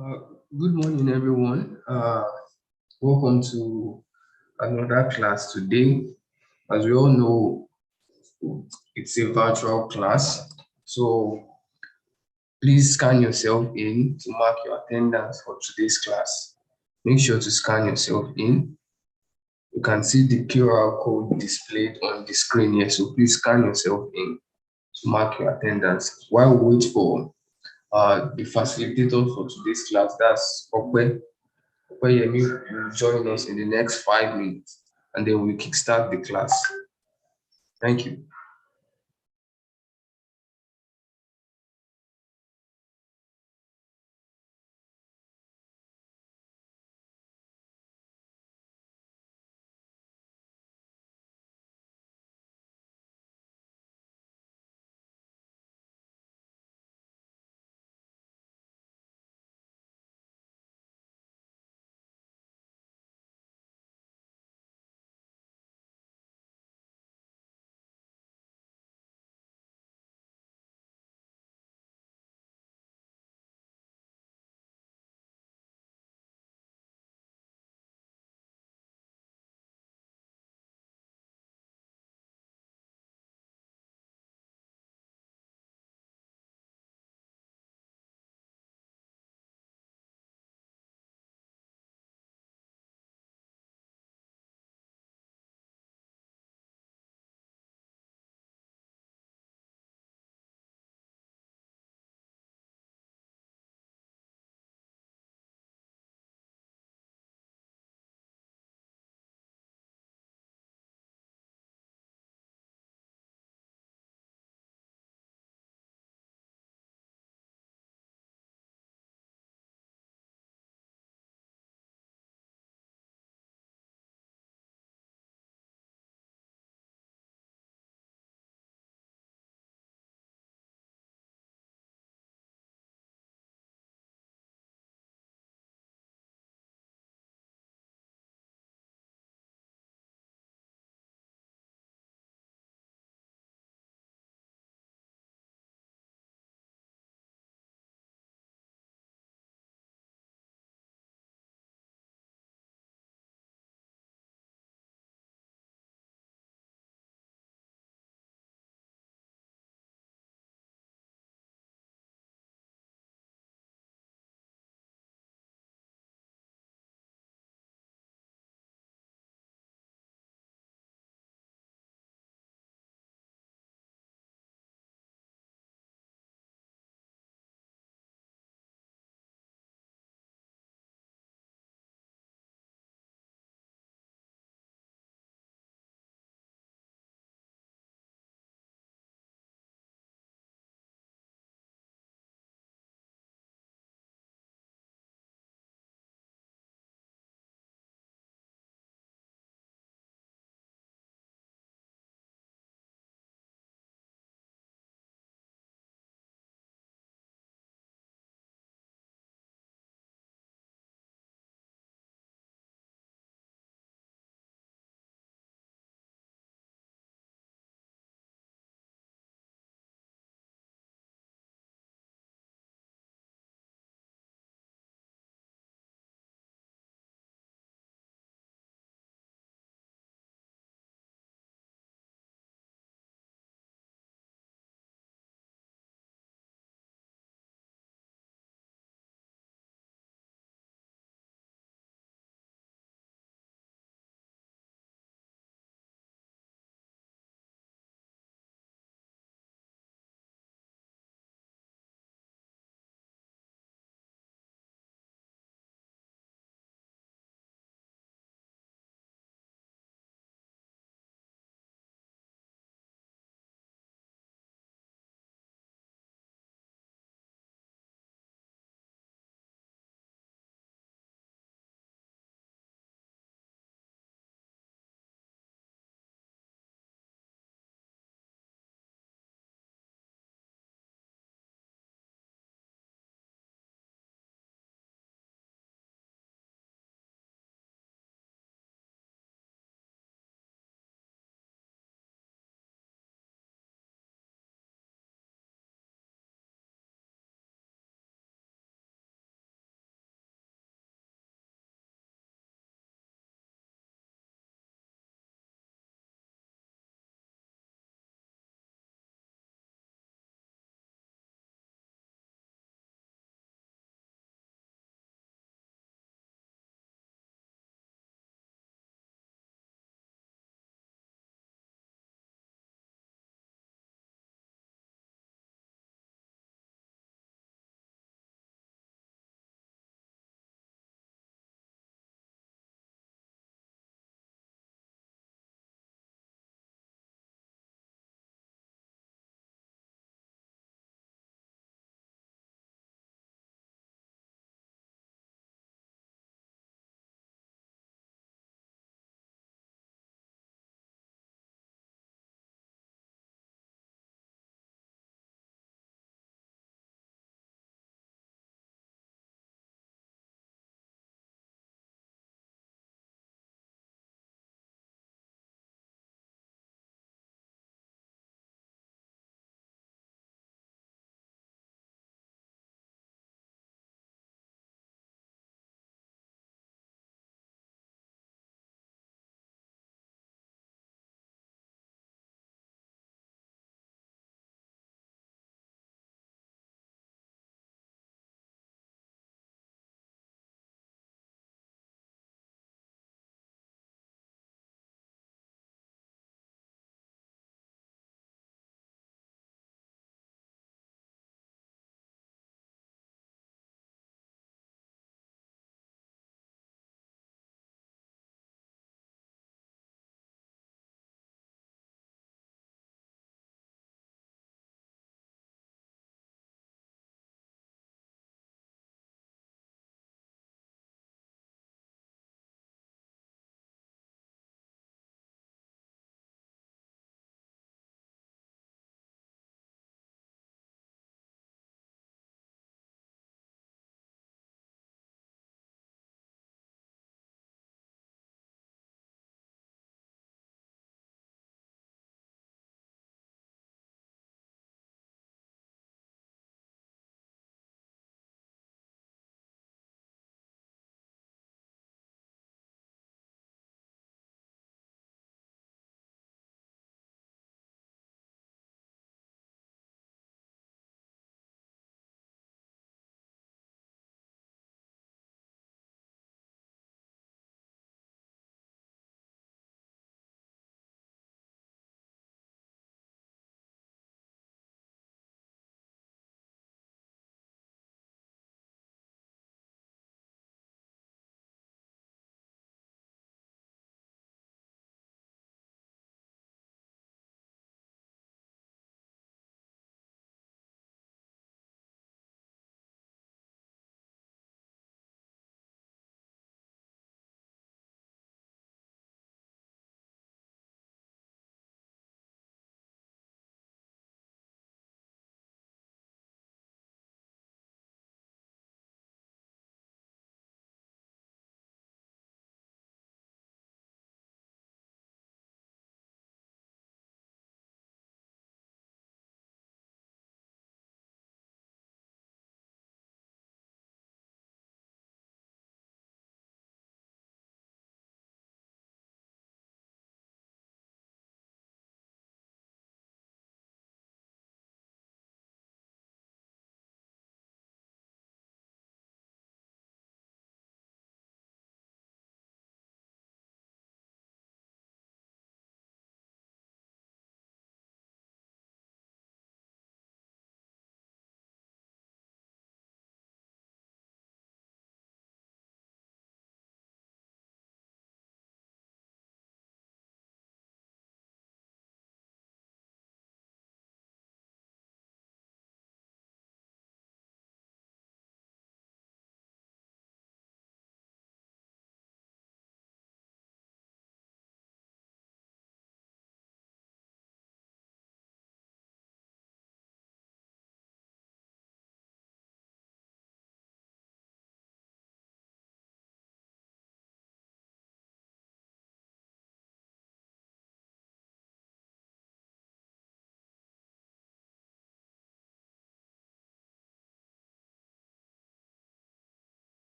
Uh, Good morning, everyone. Welcome to another class today. As we all know, it's a virtual class, so please scan yourself in to mark your attendance for today's class. Make sure to scan yourself in. You can see the QR code displayed on the screen here, so please scan yourself in to mark your attendance. While we wait for the facilitator for today's class, that's Opeyemi will join us in the next 5 minutes, and then we kickstart the class. Thank you.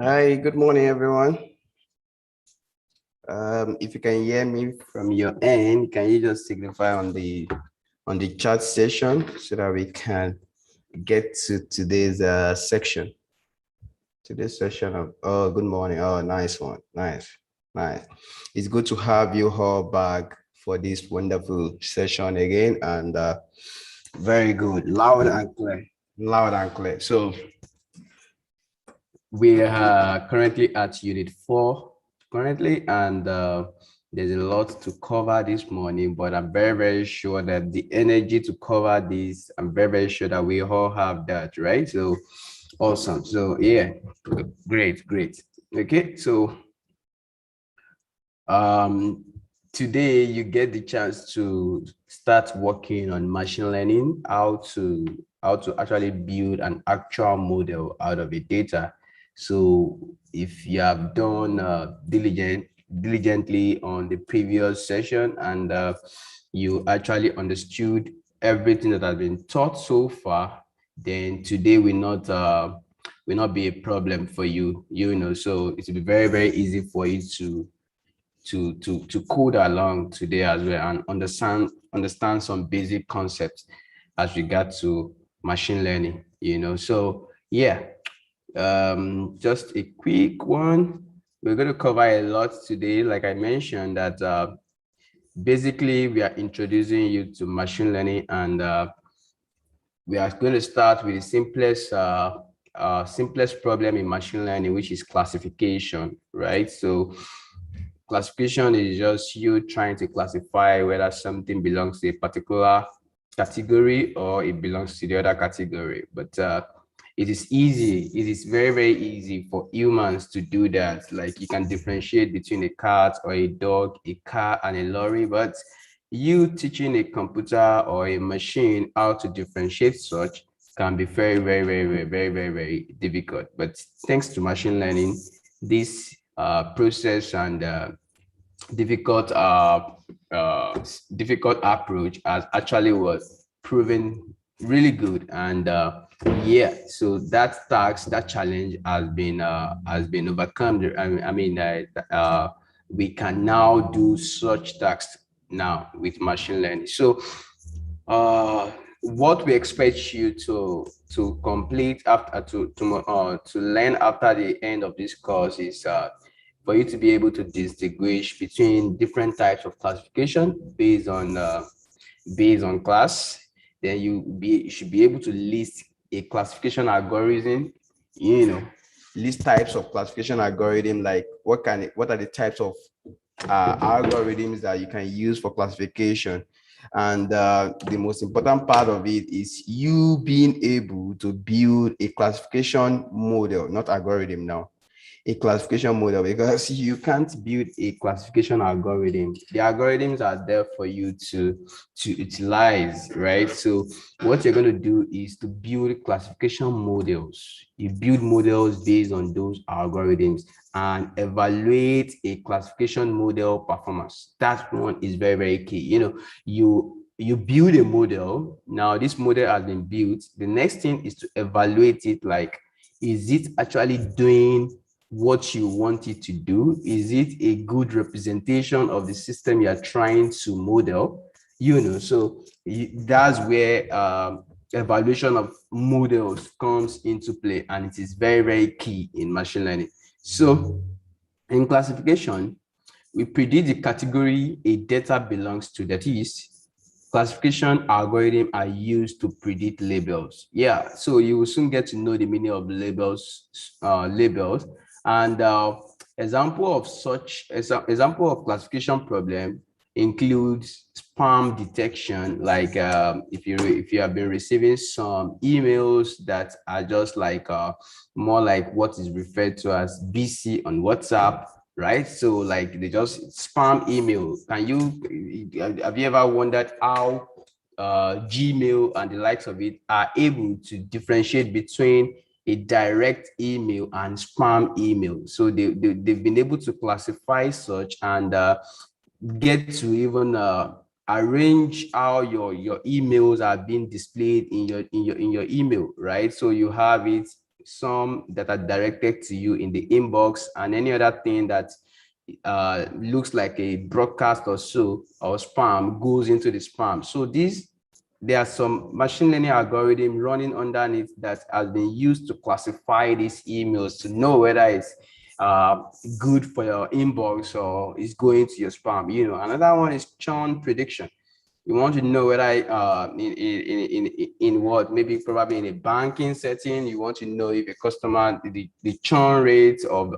Hi, good morning, everyone. If you can hear me from your end, can you just signify on the chat session so that we can get to today's section? Today's session of good morning. Oh, nice one. Nice. It's good to have you all back for this wonderful session again, and very good, loud and clear. So we are currently at Unit 4 currently, and there's a lot to cover this morning, but I'm very sure that the energy to cover this, I'm very sure that we all have that, right? So awesome. So yeah, great. Okay, so today you get the chance to start working on machine learning, how to actually build an actual model out of the data. So if you have done diligently on the previous session, and you actually understood everything that has been taught so far, then today will not be a problem for you, so it will be very easy for you to code along today as well, and understand some basic concepts as regard to machine learning, so yeah. Just a quick one. We're going to cover a lot today. Like I mentioned, that basically we are introducing you to machine learning, and we are going to start with the simplest problem in machine learning, which is classification, right? So classification is just you trying to classify whether something belongs to a particular category or it belongs to the other category. But it is easy. It is very easy for humans to do that. Like, you can differentiate between a cat or a dog, a car, and a lorry. But you teaching a computer or a machine how to differentiate such can be very difficult. But thanks to machine learning, this process and difficult difficult approach has actually was proven really good, and yeah, so that challenge has been overcome. I mean, we can now do such tasks now with machine learning. So what we expect you to complete after to learn after the end of this course is for you to be able to distinguish between different types of classification based on class. Then you should be able to list a classification algorithm, list types of classification algorithm, like what are the types of algorithms that you can use for classification. And the most important part of it is you being able to build a classification model, not algorithm now, a classification model, because you can't build a classification algorithm. The algorithms are there for you to utilize, right? So what you're going to do is to build classification models. You build models based on those algorithms and evaluate a classification model performance. That one is very key. You build a model. Now this model has been built. The next thing is to evaluate it. Like, is it actually doing what you want it to do? Is it a good representation of the system you're trying to model? So that's where evaluation of models comes into play, and it is very key in machine learning. So in classification, we predict the category a data belongs to. That is, classification algorithms are used to predict labels. Yeah, so you will soon get to know the meaning of labels. And example of classification problem includes spam detection. Like, if you have been receiving some emails that are just like more like what is referred to as BC on WhatsApp, right? So like, they just spam email. Have you ever wondered how Gmail and the likes of it are able to differentiate between a direct email and spam email? So they've been able to classify such, and get to even arrange how your emails are being displayed in your email, right? So you have it some that are directed to you in the inbox, and any other thing that looks like a broadcast or so, or spam, goes into the spam. So there are some machine learning algorithm running underneath that has been used to classify these emails to know whether it's good for your inbox or is going to your spam. Another one is churn prediction. You want to know whether in what, maybe probably in a banking setting, you want to know if a customer, the churn rate of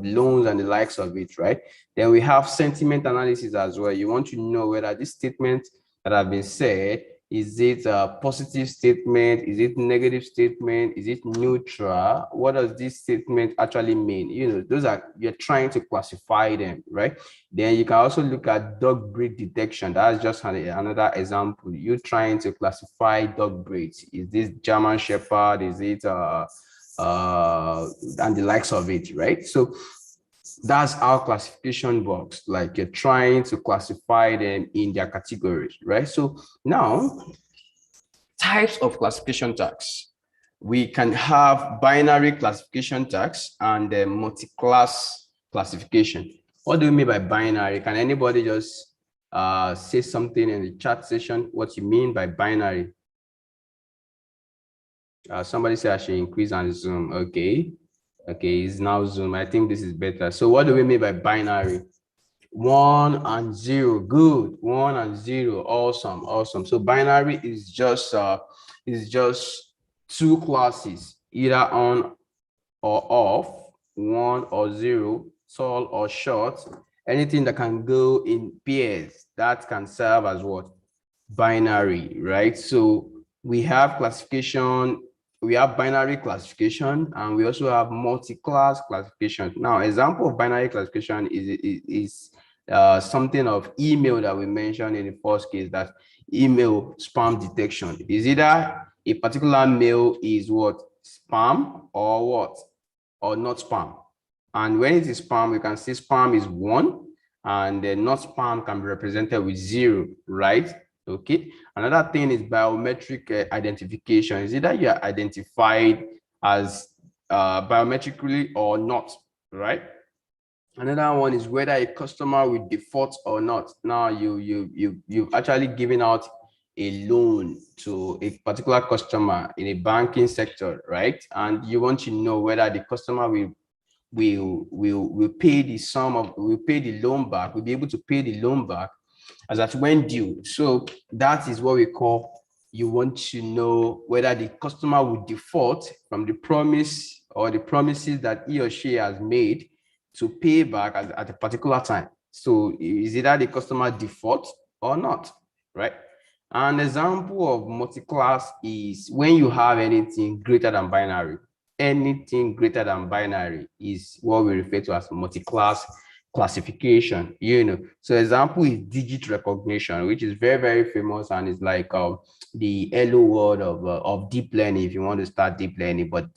loans and the likes of it, right? Then we have sentiment analysis as well. You want to know whether this statement that have been said, is it a positive statement? Is it negative statement? Is it neutral? What does this statement actually mean? Those are, you're trying to classify them, right? Then you can also look at dog breed detection. That's just another example. You're trying to classify dog breeds. Is this German Shepherd? Is it and the likes of it, right? So that's our classification box. Like, you're trying to classify them in their categories, right? So now, types of classification tags. We can have binary classification tags and multi-class classification. What do you mean by binary? Can anybody just say something in the chat session what you mean by binary? Somebody said I should increase on Zoom. Okay, it's now Zoom. I think this is better. So what do we mean by binary? 1 and 0. Good. 1 and 0. Awesome. So binary is just two classes, either on or off, 1 or 0, tall or short. Anything that can go in pairs, that can serve as what? Binary, right? So we have classification, we have binary classification, and we also have multi-class classification. Now, example of binary classification is something of email that we mentioned in the first case, that email spam detection. Is either a particular mail is what? Spam or what? Or not spam. And when it is spam, we can see spam is 1, and then not spam can be represented with 0, right? Okay. Another thing is biometric identification. Is either you are identified as biometrically or not, right? Another one is whether a customer will default or not. Now you've actually given out a loan to a particular customer in a banking sector, right? And you want to know whether the customer will pay the sum of, will pay the loan back, will be able to pay the loan back as at when due. So that is what we call, you want to know whether the customer will default from the promise or the promises that he or she has made to pay back at a particular time. So is either the customer default or not, right? An example of multi-class is when you have anything greater than binary. Anything greater than binary is what we refer to as multi-class classification. So example is digit recognition, which is very, very famous, and it's like the hello world of deep learning, if you want to start deep learning, but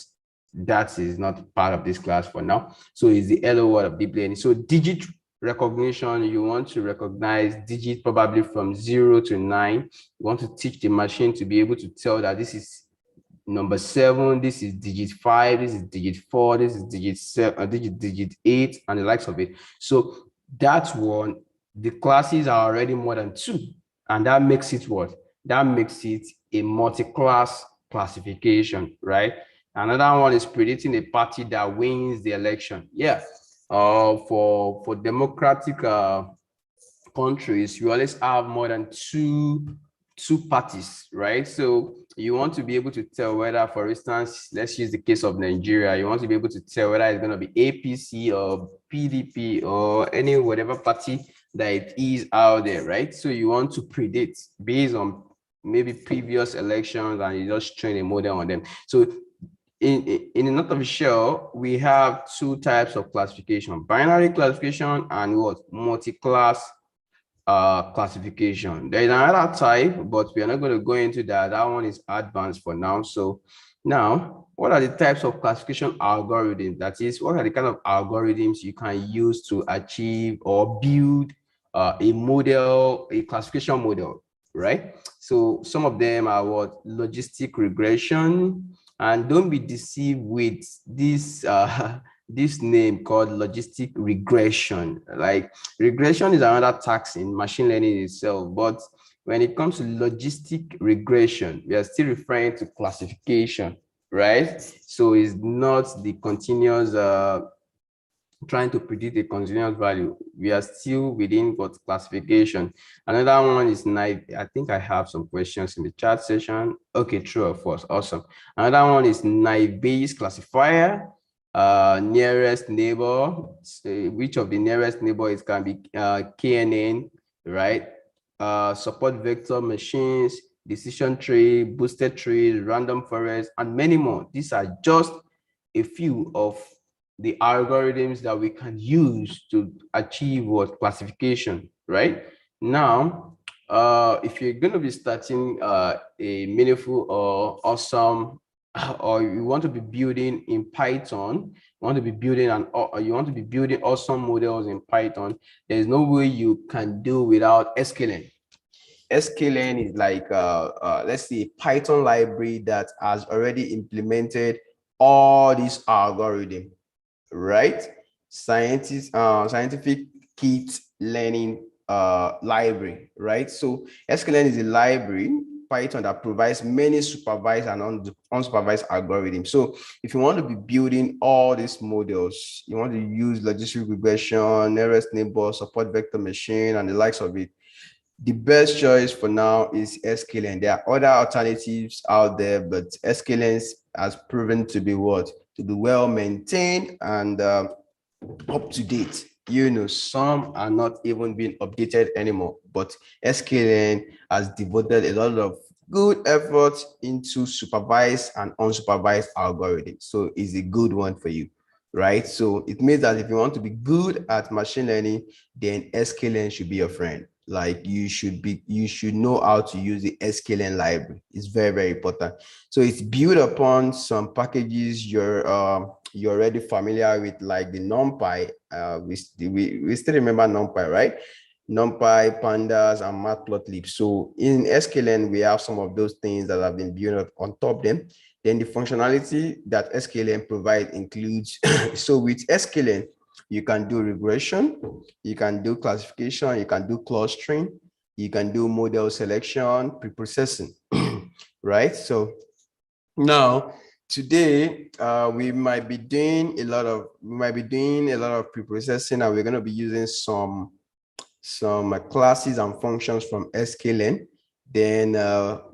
that is not part of this class for now. So it's the hello world of deep learning. So digit recognition, you want to recognize digit probably from 0 to 9. You want to teach the machine to be able to tell that this is number 7, this is digit 5, this is digit 4, this is digit 7, digit 8, and the likes of it. So that's one. The classes are already more than 2, and that makes it what? That makes it a multi-class classification, right? Another one is predicting a party that wins the election. Yeah, for democratic countries, you always have more than two parties, right? So you want to be able to tell whether, for instance, let's use the case of Nigeria, you want to be able to tell whether it's going to be APC or PDP or any whatever party that it is out there, right? So you want to predict based on maybe previous elections, and you just train a model on them. So in a nutshell, we have 2 types of classification: binary classification and what? Multi-class classification. There is another type, but we are not going to go into that. That one is advanced for now. So now, what are the types of classification algorithms? That is, what are the kind of algorithms you can use to achieve or build a model, a classification model, right? So some of them are what? Logistic regression, And don't be deceived with this this name called logistic regression. Like regression is another task in machine learning itself, but when it comes to logistic regression, we are still referring to classification, right? So it's not the continuous trying to predict a continuous value. We are still within what classification. Another one is naive. I think I have some questions in the chat session. Okay, true or false. Awesome. Another one is naive Bayes classifier. Nearest neighbor. Which of the nearest neighbor is can be KNN, right? Support vector machines, decision tree, boosted trees, random forest, and many more. These are just a few of the algorithms that we can use to achieve what classification, right? Now, if you're going to be starting a meaningful or awesome, or you want to be building in Python, you want to be building awesome models in Python, there's no way you can do without Sklen. Sklen is like, let's say, a Python library that has already implemented all these algorithms, right? Scientific kit learning library, right? So Sklen is a library Python that provides many supervised and unsupervised algorithms. So if you want to be building all these models, you want to use logistic regression, nearest neighbor, support vector machine, and the likes of it, the best choice for now is Sklen. There are other alternatives out there, but Sklen has proven to be what? To be well maintained and up to date. You know, some are not even being updated anymore, but Sklen has devoted a lot of good effort into supervised and unsupervised algorithms. So it's a good one for you, right? So it means that if you want to be good at machine learning, then Sklen should be your friend. Like you should know how to use the Sklen library. It's very, very important. So it's built upon some packages you're already familiar with, like the NumPy. We still remember NumPy, right? NumPy, pandas, and matplotlib. So in Sklen, we have some of those things that have been built on top of them. Then the functionality that Sklen provides includes, so with Sklen, you can do regression, you can do classification, you can do clustering, you can do model selection, preprocessing, right? So now today we might be doing a lot of preprocessing, and we're going to be using some classes and functions from Sklen. Then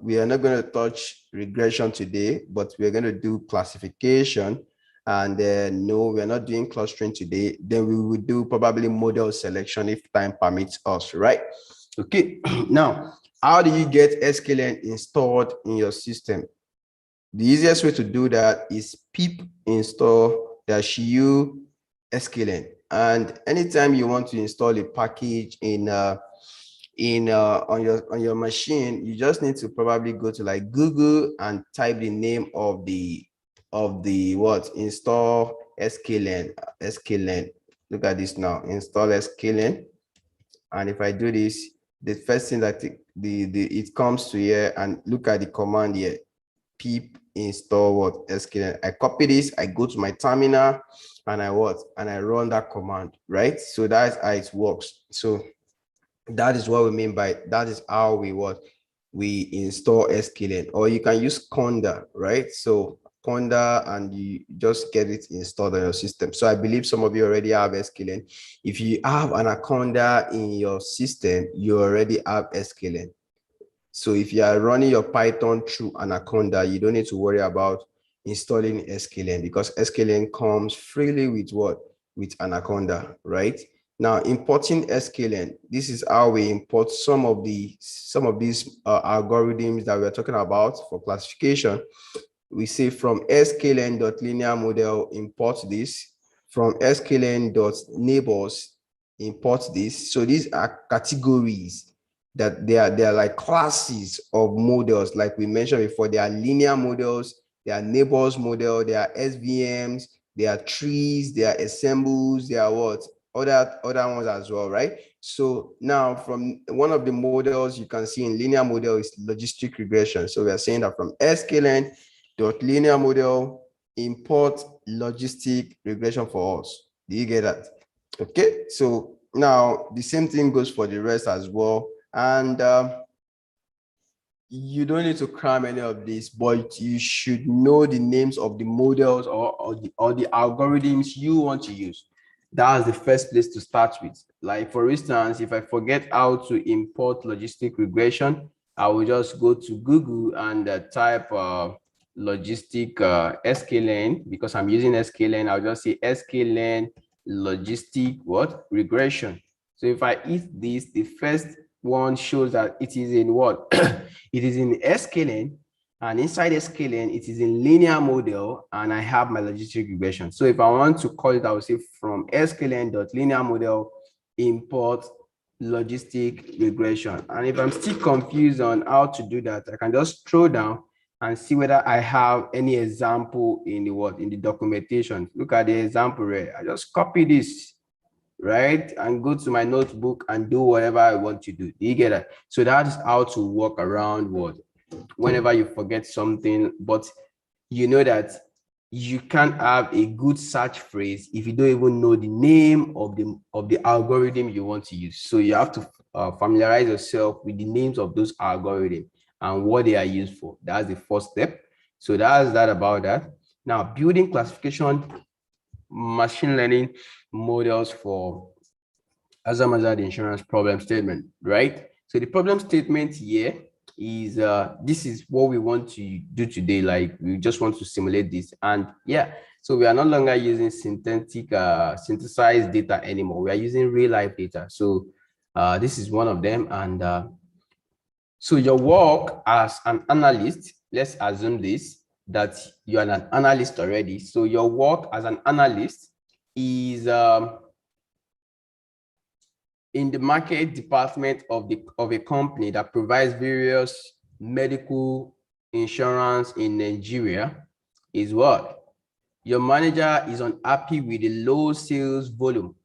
we are not going to touch regression today, but we're going to do classification. And then no, we're not doing clustering today. Then we will do probably model selection if time permits us, right? Okay. Now, how do you get Sklen installed in your system? The easiest way to do that is pip install -u Sklen. And anytime you want to install a package on your machine, you just need to probably go to like Google and type the name of the what install Sklen. Look at this now, install Sklen. And if I do this, the first thing that it comes to here, and look at the command here, pip install what Sklen. I copy this, I go to my terminal, and I run that command, right? So that's how it works. So that is what we mean by, that is how we install Sklen. Or you can use Conda, right? So Conda, and you just get it installed on your system. So I believe some of you already have Sklen. If you have an Conda in your system, you already have Sklen. So if you are running your Python through Anaconda, you don't need to worry about installing Sklen, because Sklen comes freely with what? With Anaconda, right? Now, importing Sklen, this is how we import some of these algorithms that we're talking about for classification. We say from sklen.linear model, import this. From sklen.neighbors, import this. So these are categories that they are like classes of models. Like we mentioned before, they are linear models, they are neighbors model, they are SVMs, they are trees, they are assembles, they are what? Other ones as well, right? So now from one of the models you can see in linear model is logistic regression. So we are saying that from Sklen, dot linear model import logistic regression for us. Do you get that? Okay, so now the same thing goes for the rest as well. And you don't need to cram any of this, but you should know the names of the models or the algorithms you want to use. That's the first place to start with. Like, for instance, if I forget how to import logistic regression, I will just go to Google and type logistic Sklen. Because I'm using Sklen, I'll just say Sklen logistic what regression. So if I hit this, the first one shows that it is in what? It is in Sklen, and inside Sklen, it is in linear model, and I have my logistic regression. So if I want to call it, I will say from Sklen.linear model import logistic regression. And if I'm still confused on how to do that, I can just scroll down and see whether I have any example in the documentation. Look at the example right. I just copy this, right, and go to my notebook and do whatever I want to do. Do you get that? So that is how to work around whenever you forget something, but you know that you can't have a good search phrase if you don't even know the name of the algorithm you want to use. So you have to familiarize yourself with the names of those algorithms and what they are used for. That's the first step. So that's that about that. Now, building classification machine learning models for hazard insurance problem statement, right? So the problem statement here is this is what we want to do today. Like, we just want to simulate this, and yeah, so we are no longer using synthesized data anymore. We are using real life data. So this is one of them. And so your work as an analyst, let's assume this, that you are an analyst already. So your work as an analyst is in the market department of a company that provides various medical insurance in Nigeria. Is what? Your manager is unhappy with the low sales volume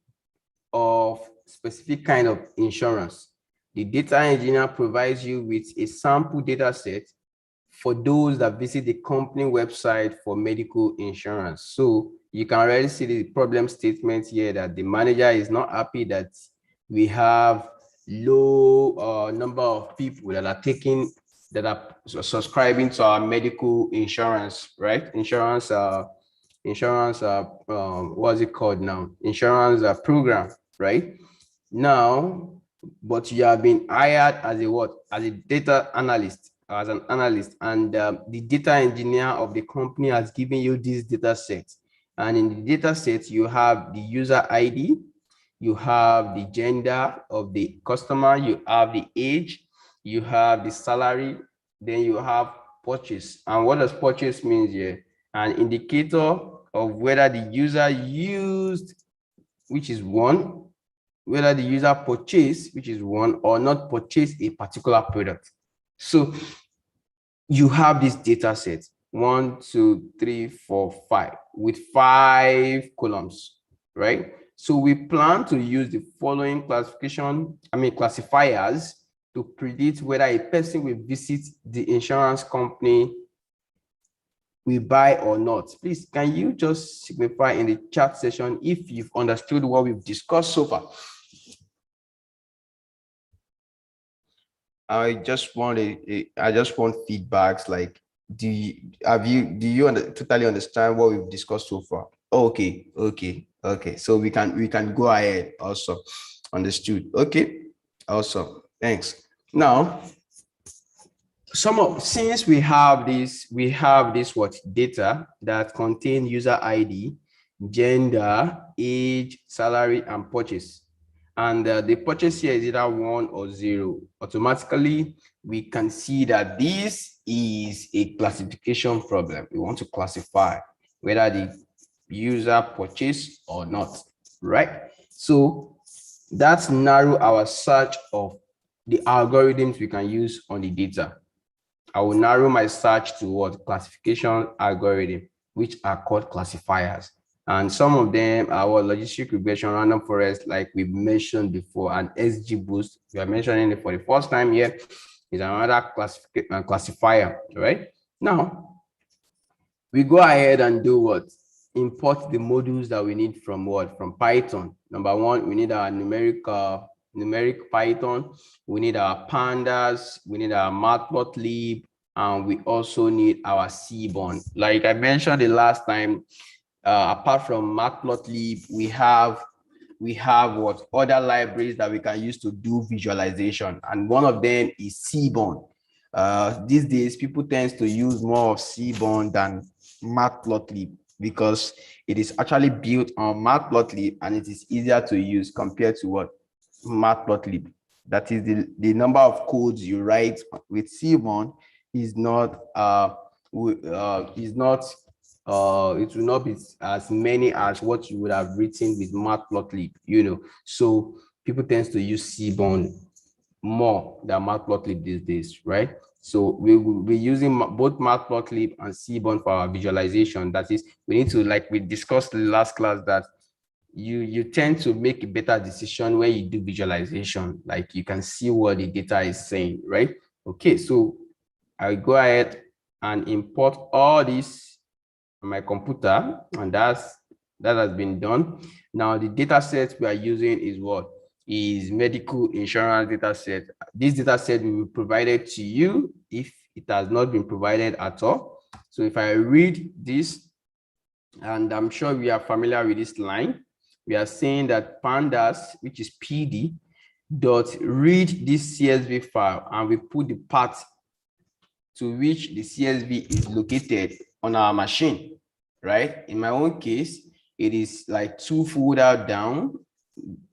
of specific kind of insurance. The data engineer provides you with a sample data set for those that visit the company website for medical insurance. So you can already see the problem statement here that the manager is not happy that we have low number of people that are subscribing to our medical insurance, right? What's it called now? Insurance program, right? Now, but you have been hired as a what? As a data analyst, as an analyst, and the data engineer of the company has given you this data set. And in the data set, you have the user ID, you have the gender of the customer, you have the age, you have the salary, then you have purchase. And what does purchase mean here? An indicator of whether the user used, which is one, whether the user purchased, which is one, or not purchased a particular product. So you have this data set, 1, 2, 3, 4, 5, with 5 columns, right? So we plan to use the following classifiers to predict whether a person will visit the insurance company we buy or not. Please, can you just signify in the chat session if you've understood what we've discussed so far? I just want feedbacks. Like, do you totally understand what we've discussed so far? Okay. So we can go ahead. Also understood. Okay. Awesome. Thanks. Now, since we have this what data that contain user ID, gender, age, salary, and purchase. And the purchase here is either 1 or 0. Automatically, we can see that this is a classification problem. We want to classify whether the user purchased or not, right? So that's narrow our search of the algorithms we can use on the data. I will narrow my search to what? Classification algorithm, which are called classifiers. And some of them are what? Logistic regression, random forest, like we mentioned before, and XGBoost. We are mentioning it for the first time here. Is another classifier, right? Now, we go ahead and do what? Import the modules that we need from what? From Python. Number one, we need our numeric Python. We need our pandas. We need our matplotlib, and we also need our seaborn. Like I mentioned the last time, apart from matplotlib, we have what other libraries that we can use to do visualization, and one of them is seaborn. These days, people tend to use more of seaborn than matplotlib because it is actually built on matplotlib and it is easier to use compared to what matplotlib. That is the number of codes you write with seaborn is not it will not be as many as what you would have written with matplotlib, so people tend to use seaborn more than matplotlib these days, right? So we will be using both matplotlib and seaborn for our visualization. That is, we need to, like we discussed in the last class, that you tend to make a better decision when you do visualization. Like you can see what the data is saying, right? Okay, so I'll go ahead and import all this on my computer, and that has been done. Now the data set we are using is what? Is medical insurance data set. This data set will be provided to you if it has not been provided at all. So if I read this, and I'm sure we are familiar with this line, we are saying that pandas, which is PD, dot read this CSV file, and we put the path to which the CSV is located on our machine, right? In my own case, it is like 2 folder down,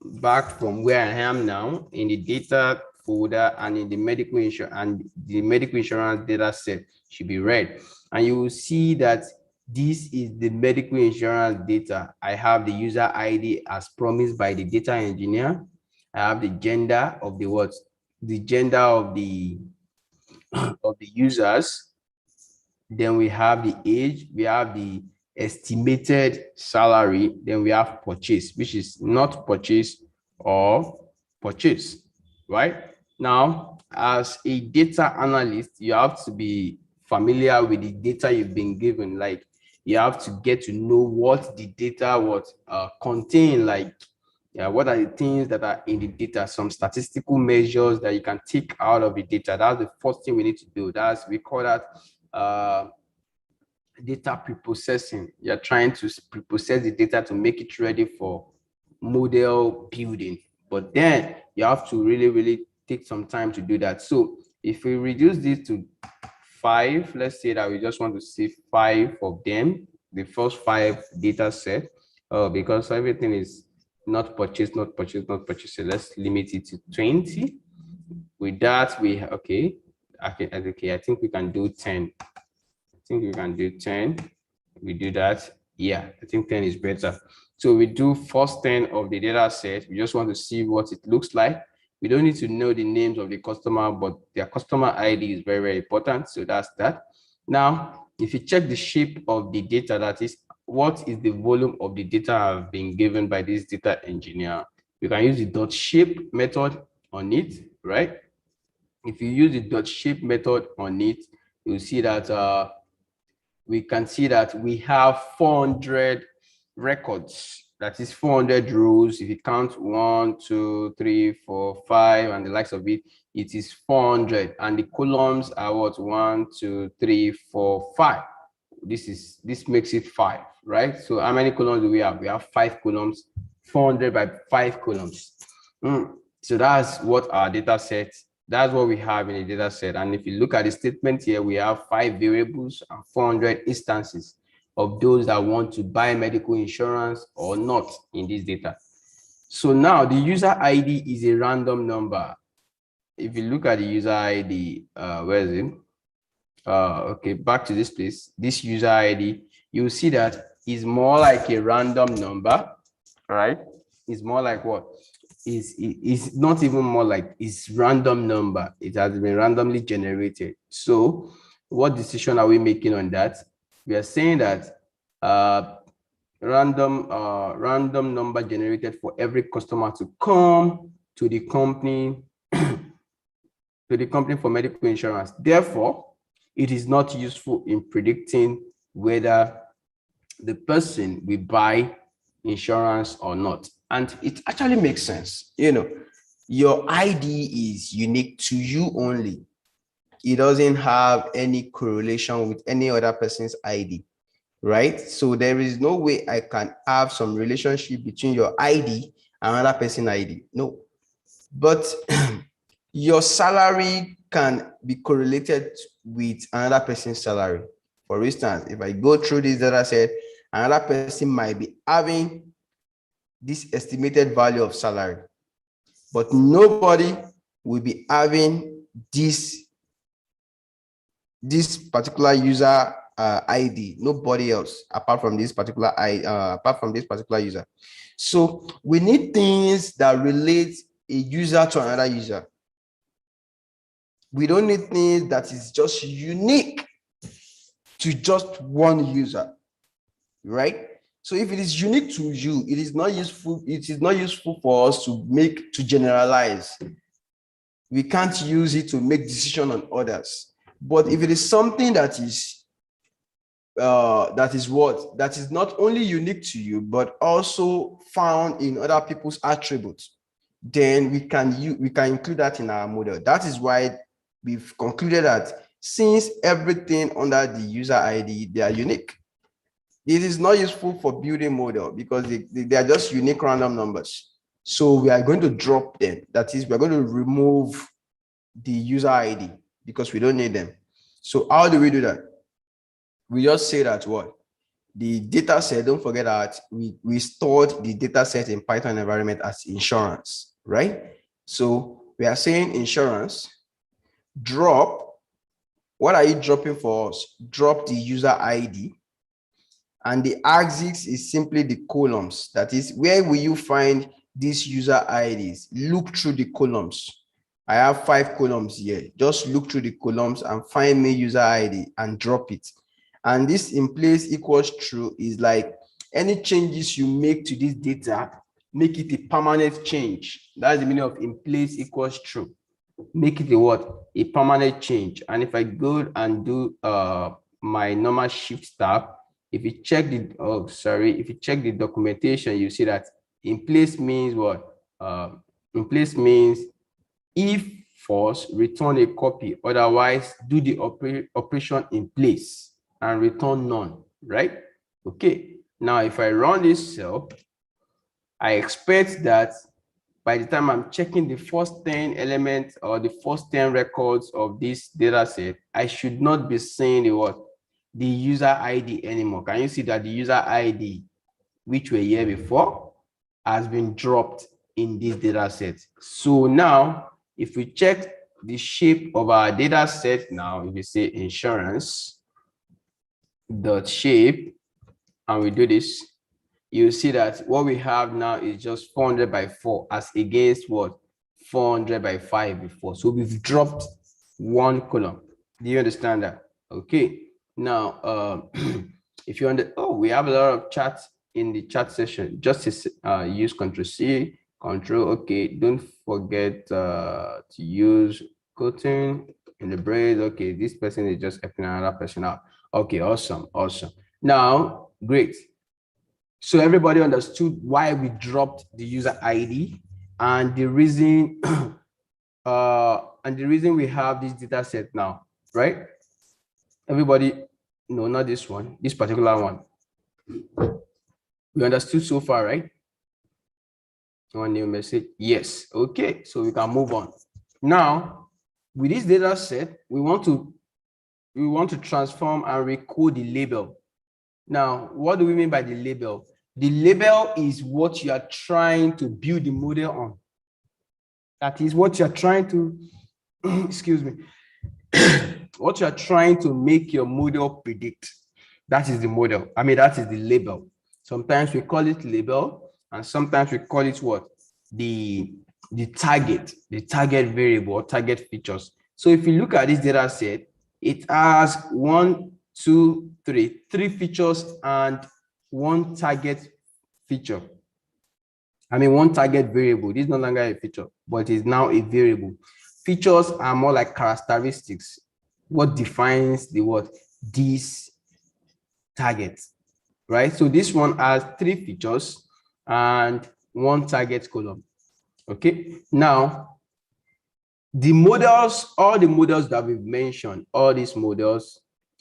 back from where I am now, in the data folder and in the medical insurance, and the medical insurance data set should be read. And you will see that this is the medical insurance data. I have the user ID as promised by the data engineer. I have the gender of the what? The gender of the users. Then we have the age, we have the estimated salary, then we have purchase, which is not purchase or purchase, right? Now, as a data analyst, you have to be familiar with the data you've been given. Like, you have to get to know what the data contain, like, yeah, what are the things that are in the data, some statistical measures that you can take out of the data. That's the first thing we need to do. We call that data preprocessing. You're trying to preprocess the data to make it ready for model building. But then you have to really take some time to do that. So if we reduce this to 5, let's say that we just want to see 5 of them, the first 5 data set, because everything is not purchased, not purchased, not purchased. So let's limit it to 20. With that, okay, I think we can do 10. I think we can do 10. We do that. Yeah, I think 10 is better. So we do first 10 of the data set. We just want to see what it looks like. We don't need to know the names of the customer, but their customer ID is very important. So that's that. Now, if you check the shape of the data, that is, what is the volume of the data I've been given by this data engineer? You can use the dot shape method on it, right? If you use the dot shape method on it, you'll see that we can see that we have 400 records. That is 400 rows. If you count 1, 2, 3, 4, 5, and the likes of it, it is 400. And the columns are what? 1, 2, 3, 4, 5. This makes it 5, right? So how many columns do we have? We have 5 columns, 400 by 5 columns. So that's what our data set. That's what we have in a data set. And if you look at the statement here, we have 5 variables and 400 instances of those that want to buy medical insurance or not in this data. So now the user ID is a random number. If you look at the user ID, where is it? Okay, back to this place. This user ID, you'll see that is more like a random number, right? It's more like what? Is not even more like, it's random number. It has been randomly generated. So what decision are we making on that? We are saying that random number generated for every customer to come to the company for medical insurance. Therefore, it is not useful in predicting whether the person will buy insurance or not. And it actually makes sense. Your ID is unique to you only. It doesn't have any correlation with any other person's ID, right? So there is no way I can have some relationship between your ID and another person's ID. No. But your salary can be correlated with another person's salary. For instance, if I go through this data set, another person might be having this estimated value of salary, but nobody will be having this particular user ID. Nobody else apart from this particular user. So we need things that relate a user to another user. We don't need things that is just unique to just one user, right? So if it is unique to you, it is not useful. It is not useful for us to generalize. We can't use it to make decision on others. But if it is something that is not only unique to you, but also found in other people's attributes, then we can include that in our model. That is why we've concluded that since everything under the user ID, they are unique, it is not useful for building model because they are just unique random numbers. So we are going to drop them. That is, we're going to remove the user ID because we don't need them. So how do we do that? We just say that the data set, don't forget that we stored the data set in Python environment as insurance, right? So we are saying insurance, drop. What are you dropping for us? Drop the user ID. And the axis is simply the columns. That is, where will you find these user IDs? Look through the columns. I have 5 columns here. Just look through the columns and find me user ID and drop it. And this in place equals true is like any changes you make to this data, make it a permanent change. That's the meaning of in place equals true. Make it a what? A permanent change. And if I go and do my normal shift tab, if you check the documentation, you see that in place means what? In place means if false, return a copy. Otherwise, do the operation in place and return none, right? Okay. Now, if I run this cell, I expect that by the time I'm checking the first 10 elements or the first 10 records of this data set, I should not be seeing the user ID anymore. Can you see that the user ID, which were here before, has been dropped in this data set? So now, if we check the shape of our data set now, if you say insurance dot shape, and we do this, you see that what we have now is just 400 by 4 as against what? 400 by 5 before. So we've dropped one column. Do you understand that? Okay. Now, if you we have a lot of chats in the chat session. Just use Ctrl+C, Control. Okay. Don't forget to use quoting in the brace. Okay. This person is just helping another person out. Okay. Awesome. Awesome. Now, great. So everybody understood why we dropped the user ID and the reason we have this data set now, right? Everybody, no, not this one, this particular one. We understood so far, right? One new message. Yes. Okay. So we can move on. Now, with this data set, we want to transform and recode the label. Now, what do we mean by the label? The label is what you are trying to build the model on. That is what you're trying to, excuse me, what you're trying to make your model predict. That is the model. I mean, that is the label. Sometimes we call it label, and sometimes we call it what? The target variable or target features. So if you look at this data set, it has 3 features and 1 target feature. I mean, 1 target variable. This is no longer a feature, but it is now a variable. Features are more like characteristics. What defines this target, right? So this one has 3 features and 1 target column. Okay, now the models, all the models that we've mentioned, all these model,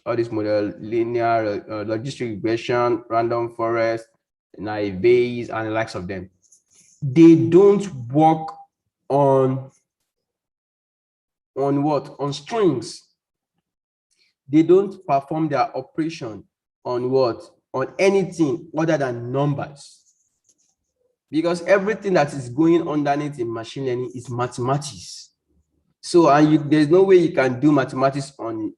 linear, logistic regression, random forest, naive Bayes, and the likes of them, they don't work on what? On strings. They don't perform their operation on what? On anything other than numbers. Because everything that is going underneath in machine learning is mathematics. So, and there's no way you can do mathematics on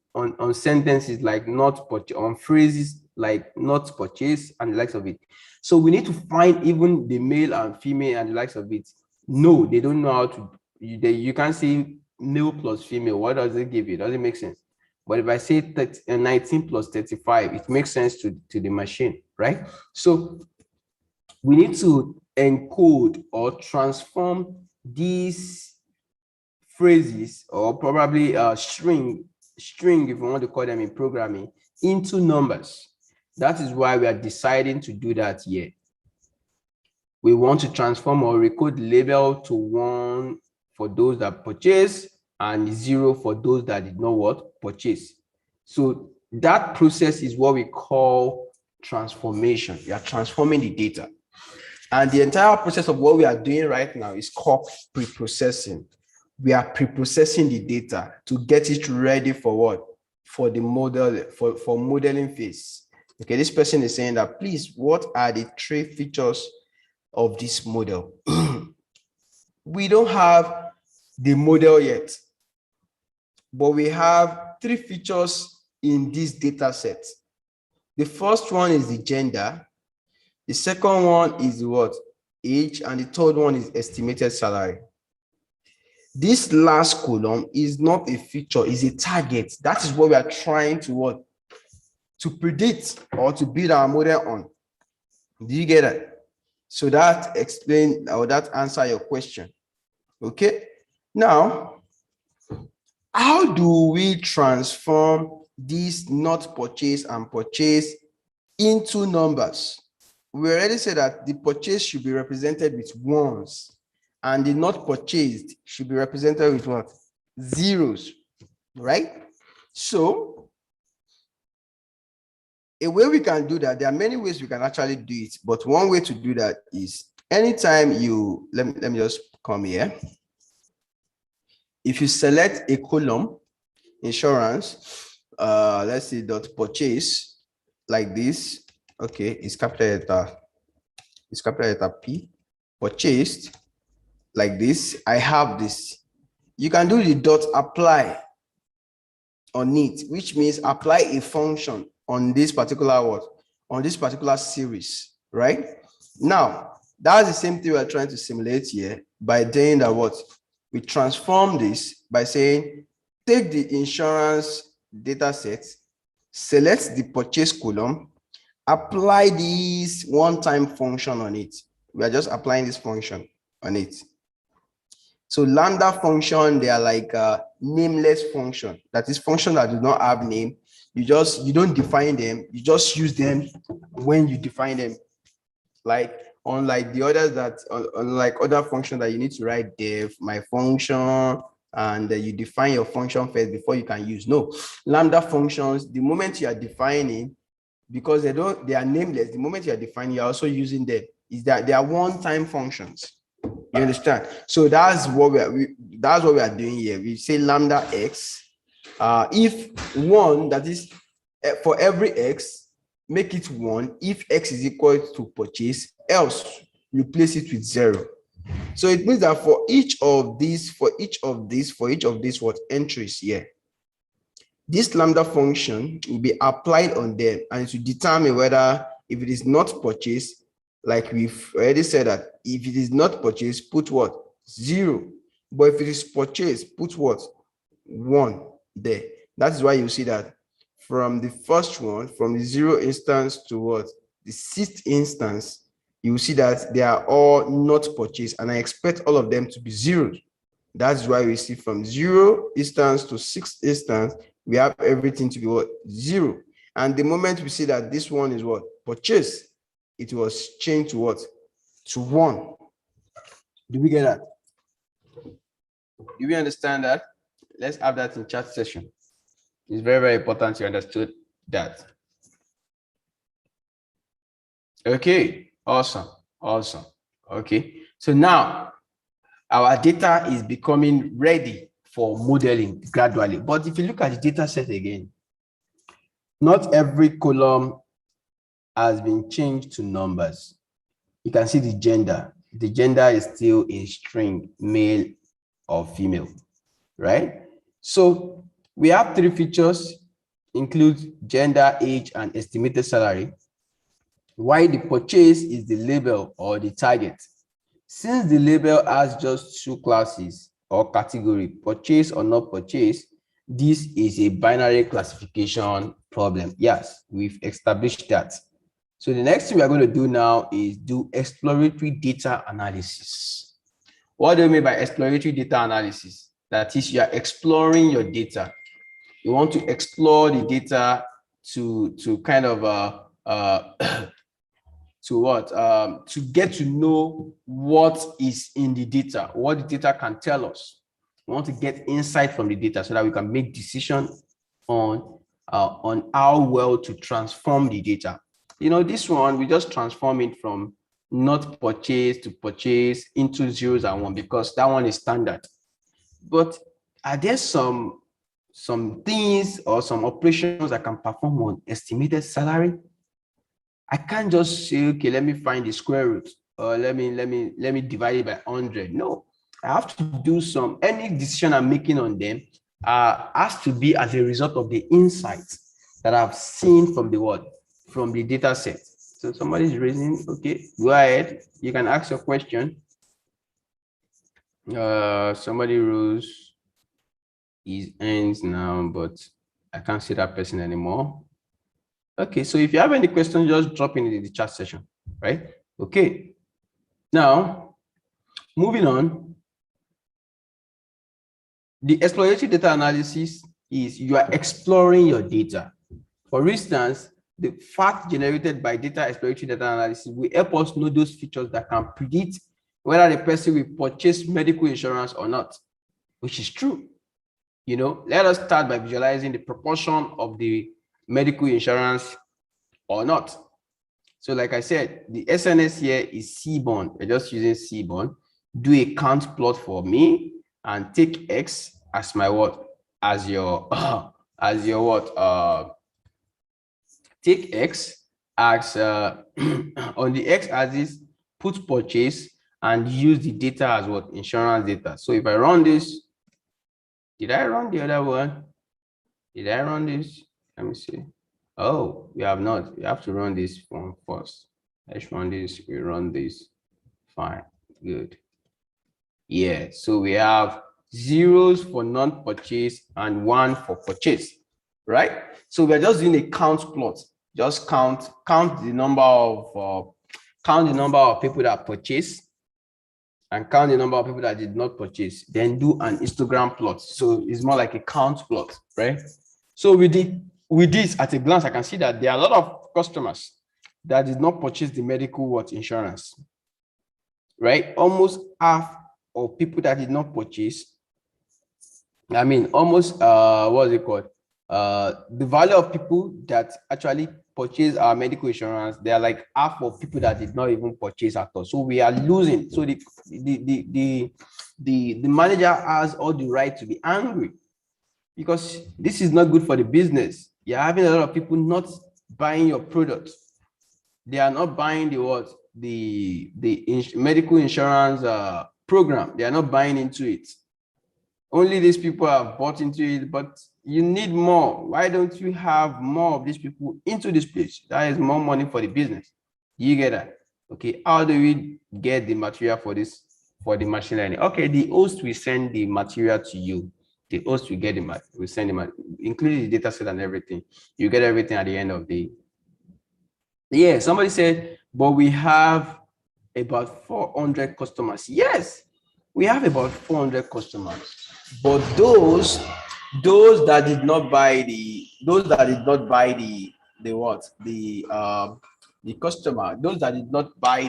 sentences like not purchase, on phrases like not purchase and the likes of it. So we need to find even the male and female and the likes of it. No, they don't know how to. You can't say male plus female. What does it give you? Does it make sense? But if I say 19 plus 35, it makes sense to the machine, right? So we need to encode or transform these phrases, or probably string if you want to call them in programming, into numbers. That is why we are deciding to do that here. We want to transform or recode label to 1 for those that purchase and 0 for those that did not what? Purchase. So that process is what we call transformation. We are transforming the data. And the entire process of what we are doing right now is called pre-processing. We are pre-processing the data to get it ready for what? For the model, for modeling phase. Okay, this person is saying that, please, what are the 3 features of this model? We don't have the model yet, but we have 3 features in this data set. The first one is the gender. The second one is what? Age. And the third one is estimated salary. This last column is not a feature, is a target. That is what we are trying to what? To predict or to build our model on. Do you get it? So that explain or that answer your question. Okay. Now, how do we transform these not purchase and purchase into numbers? We already said that the purchase should be represented with 1s, and the not purchased should be represented with what? 0s, right? So a way we can do that, there are many ways we can actually do it, but one way to do that is anytime you, let me just come here. If you select a column, insurance, let's say dot purchase, like this, okay, it's capital letter P, purchased, like this, I have this. You can do the dot apply on it, which means apply a function on this particular word, on this particular series, right? Now, that's the same thing we're trying to simulate here by doing that what? We transform this by saying, take the insurance data set, select the purchase column, apply this one-time function on it. We are just applying this function on it. So Lambda function, they are like a nameless function. That is function that do not have name. You don't define them. You just use them when you define them. Like unlike the others that, unlike other functions that you need to write def, my function, and you define your function first before you can use. No, Lambda functions, the moment you are defining, because they are nameless, the moment you are defining, you're also using them. Is that they are one-time functions. You understand? So that's what we are doing here. We say lambda x. If 1, that is for every x, make it 1 if x is equal to purchase, else replace it with 0. So it means that for each of these what entries here, this lambda function will be applied on them, and to determine whether, if it is not purchased, like we've already said, that if it is not purchased, put what? 0. But if it is purchased, put what? 1 there. That is why you see that from the first one, from the 0 instance to what? The 6th instance, you will see that they are all not purchased, and I expect all of them to be 0. That's why we see from 0 instance to 6th instance, we have everything to be what? 0. And the moment we see that this one is what? Purchase, it was changed to what? To 1. Do we get that? Do we understand that? Let's have that in chat session. It's very, very important you understood that. Okay, awesome, awesome. Okay, so now our data is becoming ready for modeling gradually. But if you look at the data set again, not every column has been changed to numbers. You can see the gender. The gender is still a string, male or female, right? So we have 3 features, include gender, age, and estimated salary. Why the purchase is the label or the target. Since the label has just 2 classes or category, purchase or not purchase, this is a binary classification problem. Yes, we've established that. So the next thing we are going to do now is do exploratory data analysis. What do you mean by exploratory data analysis? That is, you are exploring your data. You want to explore the data to kind of to get to know what is in the data, what the data can tell us. We want to get insight from the data so that we can make decisions on how well to transform the data. You know, this one, we just transform it from not purchase to purchase into zeros and one because that one is standard. But are there some things or some operations that can perform on estimated salary? I can't just say, okay, let me find the square root or let me divide it by 100. No, I have to do any decision I'm making on them has to be as a result of the insights that I've seen from the what? From the data set. So somebody's raising, okay, go ahead. You can ask your question. Somebody rose his hands now, but I can't see that person anymore. Okay, so if you have any questions, just drop in the chat session, right? Okay. Now, moving on. The exploratory data analysis is you are exploring your data. For instance, the fact generated by data exploratory data analysis will help us know those features that can predict whether the person will purchase medical insurance or not, which is true. You know, let us start by visualizing the proportion of the medical insurance or not. So like I said, the SNS here is C-bond. We're just using C-bond. Do a count plot for me and take X as my what? As your what? Take X as on the X axis, put purchase and use the data as what? Insurance data. So if I run this, did I run the other one? Did I run this? Let me see. Oh, we have not. We have to run this one first. Let's run this. We run this. Fine. Good. Yeah. So we have zeros for non-purchase and 1 for purchase, right? So we're just doing a count plot. Just count the number of people that purchase and count the number of people that did not purchase. Then do an histogram plot. So it's more like a count plot, right? So with this at a glance, I can see that there are a lot of customers that did not purchase the medical insurance, right? Almost half of people that did not purchase. I mean, almost what is it called? The value of people that actually purchase our medical insurance, they are like half of people that did not even purchase at all. So we are losing. So the manager has all the right to be angry because this is not good for the business. You're having a lot of people not buying your product. They are not buying the medical insurance program. They are not buying into it. Only these people have bought into it, but you need more. Why don't you have more of these people into this place? That is more money for the business. You get that? Okay, how do we get the material for this, for the machine learning? Okay, the host will send the material to you. The host will get the will send the including the data set and everything. You get everything at the end of the. Yeah, somebody said, but we have about 400 customers. Yes, we have about 400 customers. But those that did not buy the the customer, those that did not buy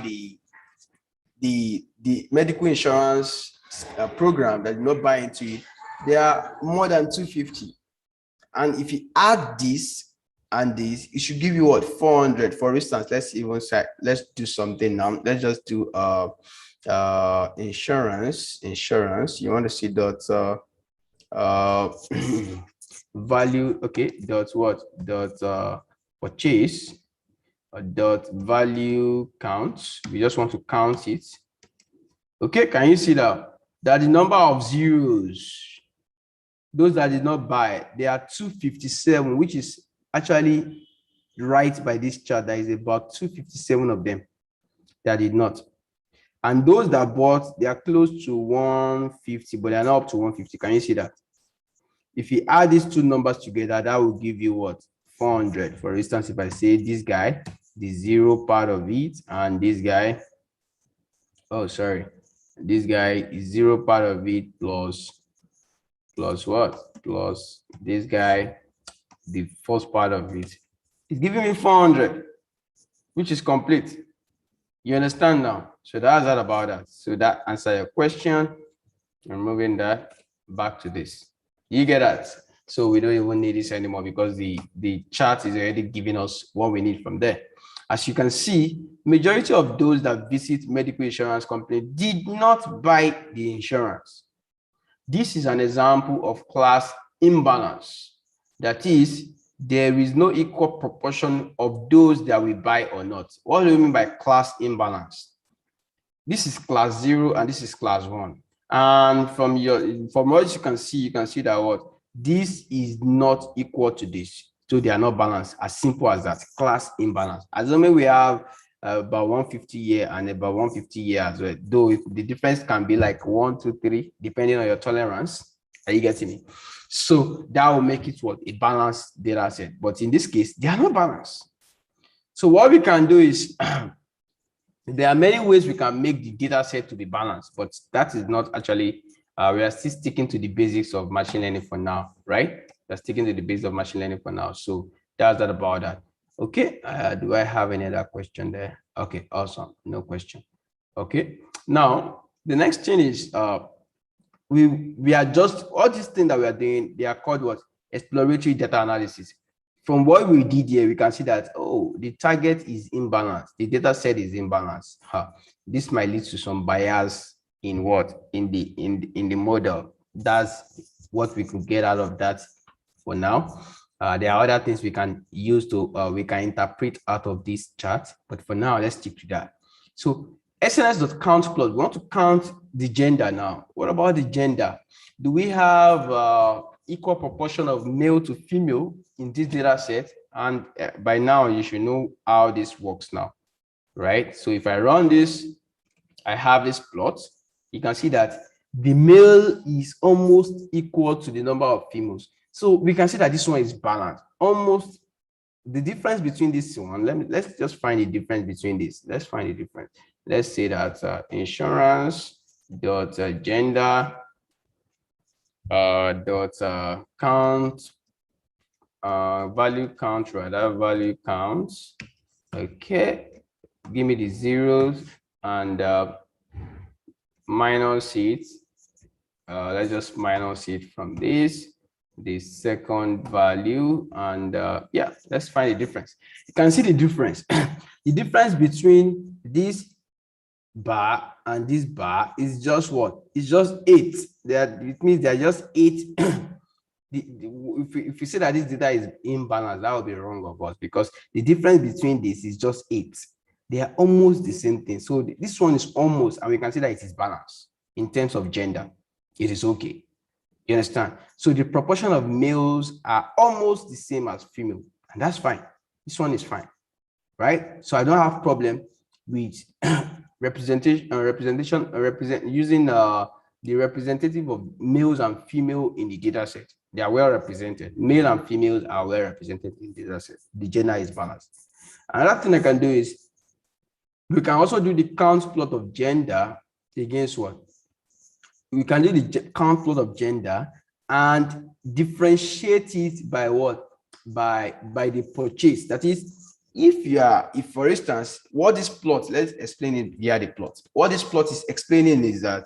the medical insurance program, that did not buy into it, there are more than 250. And if you add this and this, it should give you what, 400. For instance, let's do something now. Let's just do insurance. You want to see dot value, okay, dot what, dot purchase, dot value count. We just want to count it. Okay, can you see that the number of zeros, those that did not buy, there are 257, which is actually right by this chart. There is about 257 of them that did not. And those that bought, they are close to 150, but they are not up to 150. Can you see that? If you add these two numbers together, that will give you what? 400. For instance, if I say this guy, the zero part of it, and this guy, oh, sorry, this guy is zero part of it plus what? Plus this guy, the first part of it. It's giving me 400, which is complete. You understand now? So that's that about that. So that answer your question. I'm moving that back to this. You get that? So we don't even need this anymore because the chart is already giving us what we need from there. As you can see, majority of those that visit medical insurance company did not buy the insurance. This is an example of class imbalance. That is, there is no equal proportion of those that we buy or not. What do you mean by class imbalance? This is class 0 and this is class 1. And from what you can see that what this is not equal to this. So they are not balanced. As simple as that. Class imbalance. Assuming we have about 150 here and about 150 here as well, though the difference can be like 1, 2, 3, depending on your tolerance. Are you getting me? So that will make it what, a balanced data set. But in this case, they are not balanced. So what we can do is there are many ways we can make the data set to be balanced, but that is not actually, we are still sticking to the basics of machine learning for now, right? We're sticking to the basics of machine learning for now. So that's that about that. Okay, do I have any other question there? Okay, awesome, no question. Okay, now the next thing is we are just, all these things that we are doing, they are called what? Exploratory data analysis. From what we did here, we can see that, oh, the target is imbalanced. The data set is imbalanced. This might lead to some bias in what? In the model. That's what we could get out of that for now. There are other things we can use to, we can interpret out of this chart. But for now, let's stick to that. So SNS.count plot, we want to count the gender now. What about the gender? Do we have equal proportion of male to female in this data set? And by now you should know how this works now, right? So if I run this, I have this plot. You can see that the male is almost equal to the number of females. So we can see that this one is balanced. Almost the difference between this one, let's just find the difference between this. Let's find the difference. Let's say that insurance dot gender dot count value count, rather value counts. Okay, give me the zeros and minus it. Let's just minus it from this, the second value, and yeah, let's find the difference. You can see the difference. The difference between this bar and this bar is just what? It's just 8. It means they're just 8. If you say that this data is imbalanced, that would be wrong of us, because the difference between this is just 8. They are almost the same thing. So this one is almost, and we can see that it is balanced in terms of gender. It is okay. You understand? So the proportion of males are almost the same as female, and that's fine. This one is fine, right? So I don't have problem with using the representative of males and female in the data set. They are well represented. Male and females are well represented in the data set. The gender is balanced. Another thing I can do is we can also do the count plot of gender against what? We can do the count plot of gender and differentiate it by what? by the purchase. That is, if for instance, what this plot, let's explain it via the plot. What this plot is explaining is that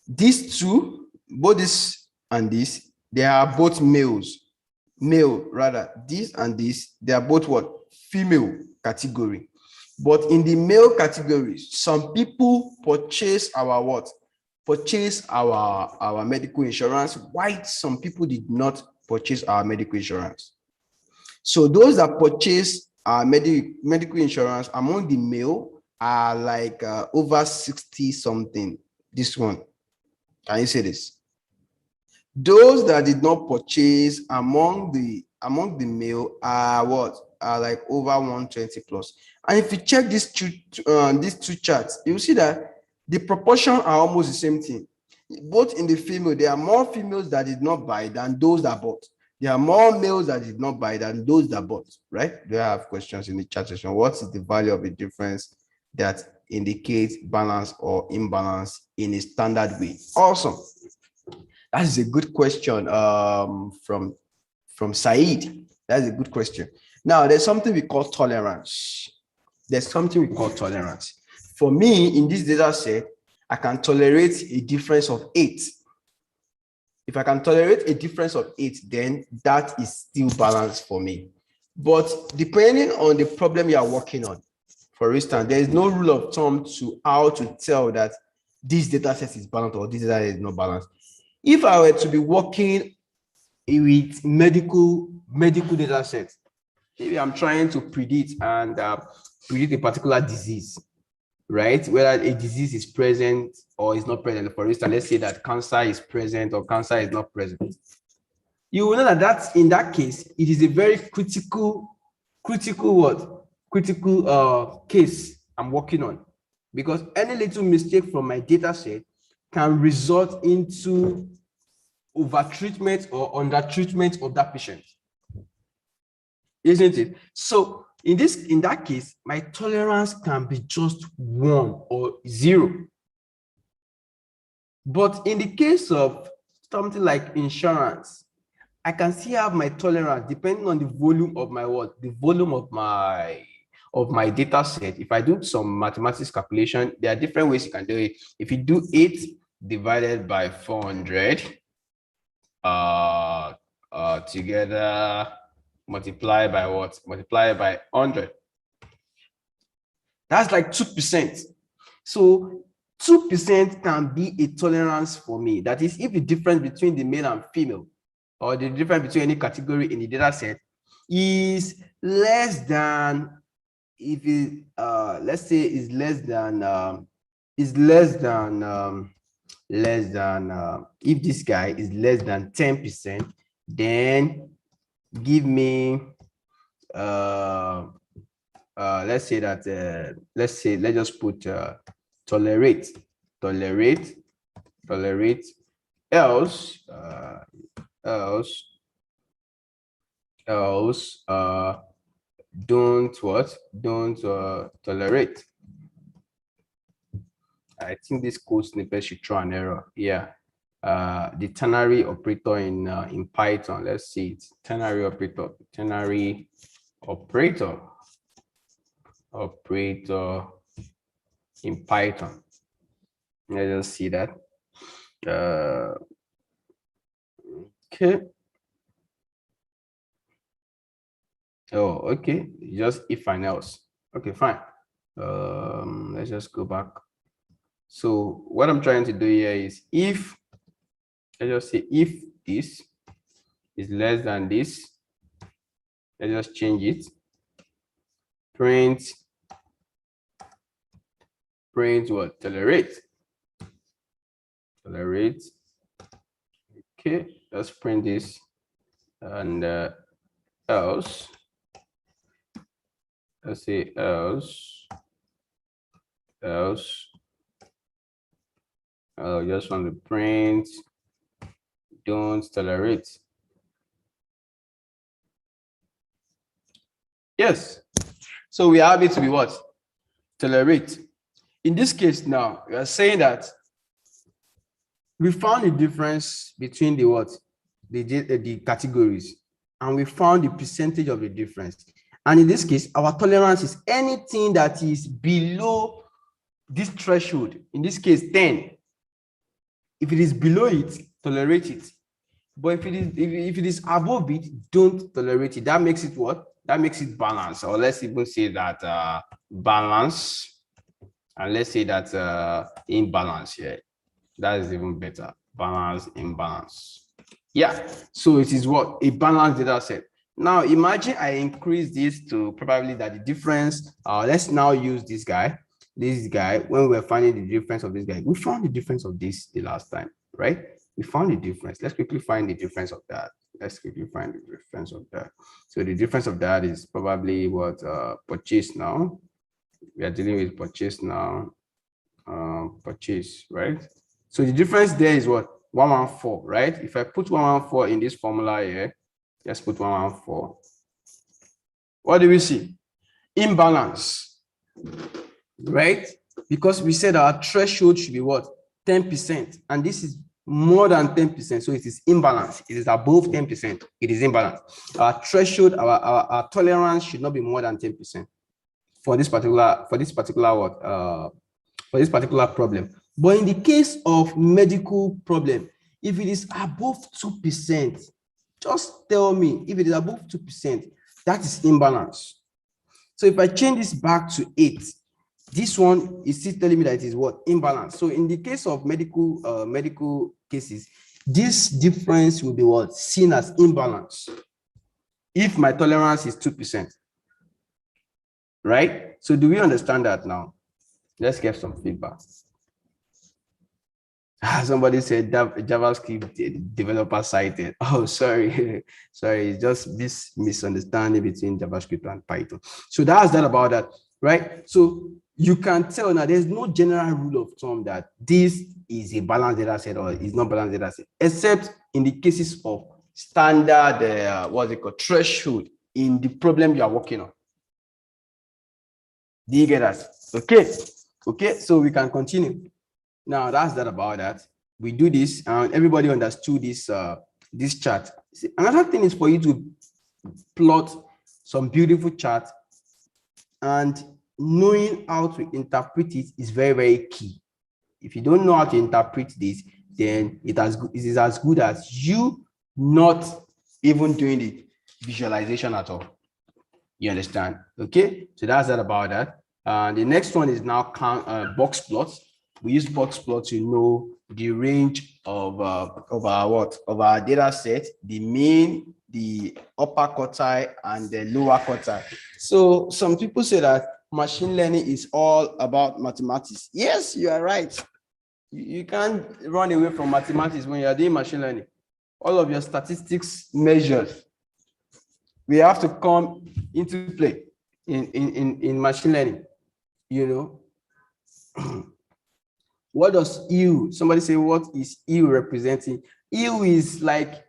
these two, both this and this, they are both males. Male, rather, this and this, they are both what? Female category. But in the male categories, some people purchase our what? Purchase our medical insurance, while some people did not purchase our medical insurance. So those that purchase our medical insurance among the male are like over 60 something. This one, can you say this? Those that did not purchase among the male are what? Are like over 120 plus. And if you check these two charts, you'll see that the proportion are almost the same thing. Both in the female, there are more females that did not buy than those that bought. There are more males that did not buy than those that bought, right? Do you have questions in the chat section? What is the value of a difference that indicates balance or imbalance in a standard way? Awesome. That is a good question from Said. That's a good question. Now, there's something we call tolerance. For me, in this data set, I can tolerate a difference of 8. If I can tolerate a difference of 8, then that is still balanced for me. But depending on the problem you are working on, for instance, there is no rule of thumb to how to tell that this data set is balanced or this data set is not balanced. If I were to be working with medical data sets, maybe I'm trying to predict a particular disease, right? Whether a disease is present or is not present. For instance, let's say that cancer is present or cancer is not present. You will know that in that case, it is a very critical case I'm working on, because any little mistake from my data set can result into over-treatment or under-treatment of that patient, isn't it? So in that case, my tolerance can be just 1 or 0. But in the case of something like insurance, I can still have my tolerance depending on the volume of my the volume of my data set. If I do some mathematics calculation, there are different ways you can do it. If you do 8 divided by 400 together, multiply by what? Multiply by 100. That's like 2%. So 2% can be a tolerance for me. That is, if the difference between the male and female, or the difference between any category in the data set is less than, if it let's say is less than if this guy is less than 10%, then give me let's just put tolerate, else don't tolerate. I think this code snippet should throw an error. Yeah, the ternary operator in Python. Let's see it. Ternary operator in Python. Let's just see that. Okay. Oh, okay. Just if and else. Okay, fine. Let's just go back. So what I'm trying to do here is, if, let's just say if this is less than this, let's just change it. Print what? Tolerate. Okay, let's print this, and else. Let's say else. I just want to print don't tolerate. Yes. So we are able to be what? Tolerate. In this case now, we are saying that we found a difference between the categories. and we found the percentage of the difference. And in this case, our tolerance is anything that is below this threshold. In this case, 10. If it is below it, tolerate it. But if it is above it, don't tolerate it. That makes it what? That makes it balance. Or let's even say that balance. And let's say that imbalance here. That is even better. Balance, imbalance. Yeah. So it is what? A balanced data set. Now imagine I increase this to probably that the difference. Let's now use this guy. This guy, when we're finding the difference of this guy, we found the difference of this the last time, right? We found the difference. Let's quickly find the difference of that. Let's quickly find the difference of that. So the difference of that is probably what purchase now. We are dealing with purchase now. Purchase, right? So the difference there is what? 114, right? If I put 114 in this formula here, let's put 114. What do we see? Imbalance, right? Because we said our threshold should be what? 10%, and this is more than 10%, so it is imbalance. It is above 10%. It is imbalance. Our threshold, our tolerance should not be more than 10% for this particular problem. But in the case of medical problem, if it is above 2%, just tell me. If it is above 2%, that is imbalance. So if I change this back to 8, this one is still telling me that it is what? Imbalance. So in the case of medical cases, this difference will be what? Seen as imbalance if my tolerance is 2%. Right? So do we understand that now? Let's get some feedback. Somebody said JavaScript developer cited. Oh, sorry. Sorry, it's just this misunderstanding between JavaScript and Python. So that's that about that, right? So you can tell now there's no general rule of thumb that this is a balanced data set or is not balanced data set, except in the cases of standard, what's it called, threshold in the problem you are working on. Do you get that? Okay. Okay, so we can continue. Now that's that about that. We do this, and everybody understood this this chart. See, another thing is for you to plot some beautiful chart, and knowing how to interpret it is very, very key. If you don't know how to interpret this, then it is as good as you not even doing the visualization at all. You understand? Okay, so that's that about that. The next one is now box plots. We use box plot to know the range of our data set, the mean, the upper quartile, and the lower quartile. So some people say that machine learning is all about mathematics. Yes, you are right. You can't run away from mathematics when you are doing machine learning. All of your statistics measures, we have to come into play in machine learning, you know. What does U? Somebody say, what is U representing? U is like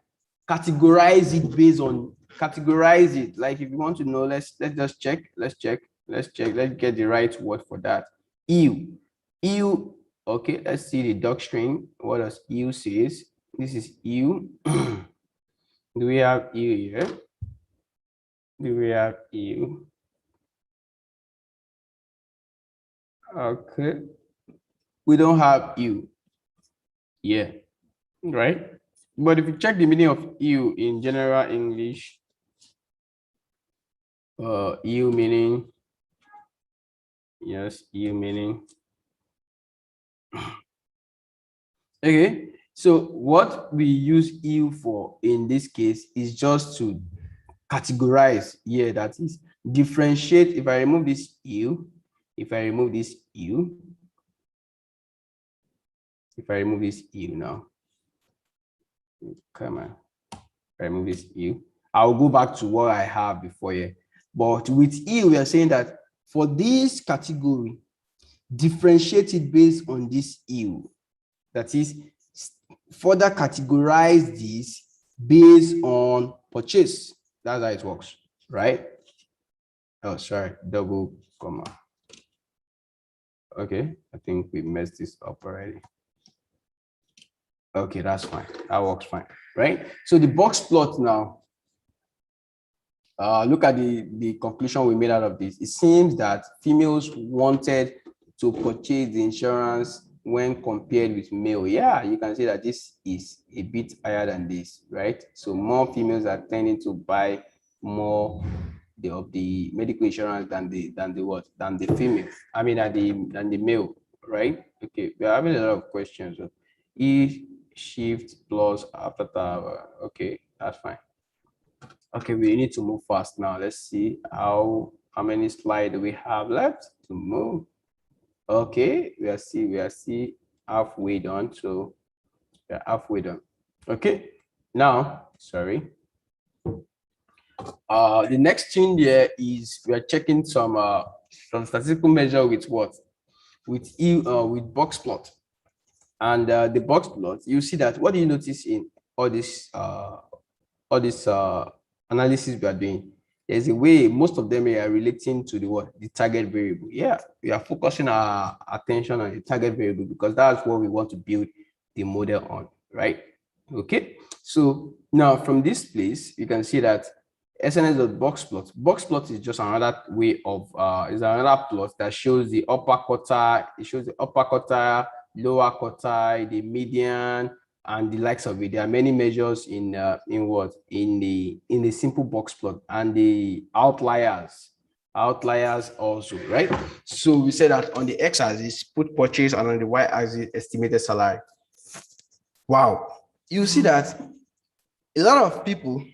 categorize it based on categorize it. Like if you want to know, let's just check. Let's check. Let's get the right word for that. U. Okay, let's see the doctrine. What does U says? This is U. Do we have U here? Do we have U? Okay. We don't have U. Yeah, right? But if you check the meaning of U in general English, U meaning, yes, U meaning. Okay, so what we use U for in this case is just to categorize. Yeah, that is differentiate. If I remove this U, if I remove this U, if I remove this U now, come on, if I remove this U, I'll go back to what I have before here. But with U, we are saying that for this category, differentiate it based on this U. That is, further categorize this based on purchase. That's how it works, right? Oh, sorry, double comma. Okay, I think we messed this up already. Okay, that's fine. That works fine, right? So the box plot now, look at the conclusion we made out of this. It seems that females wanted to purchase the insurance when compared with male. Yeah, you can see that this is a bit higher than this, right? So more females are tending to buy more of the medical insurance than the female. I mean than the male, right? Okay, we are having a lot of questions. So E shift plus after tower. Okay, that's fine. Okay, we need to move fast now. Let's see how many slides we have left to move. Okay, we are see halfway done. So we are halfway done. Okay, now sorry. The next thing here is we are checking some statistical measure with what? With box plot. And the box plot, you see that what do you notice in all this analysis we are doing? There's a way most of them are relating to the target variable. Yeah, we are focusing our attention on the target variable because that's what we want to build the model on, right? Okay, so now from this place you can see that SNS of box plot. Box plot is just another way of is another plot that shows the upper quartile. It shows the upper quartile, lower quartile, the median, and the likes of it. There are many measures in the simple box plot, and the outliers also, right? So we said that on the x-axis put purchase, and on the y-axis estimated salary. Wow, you see that a lot of people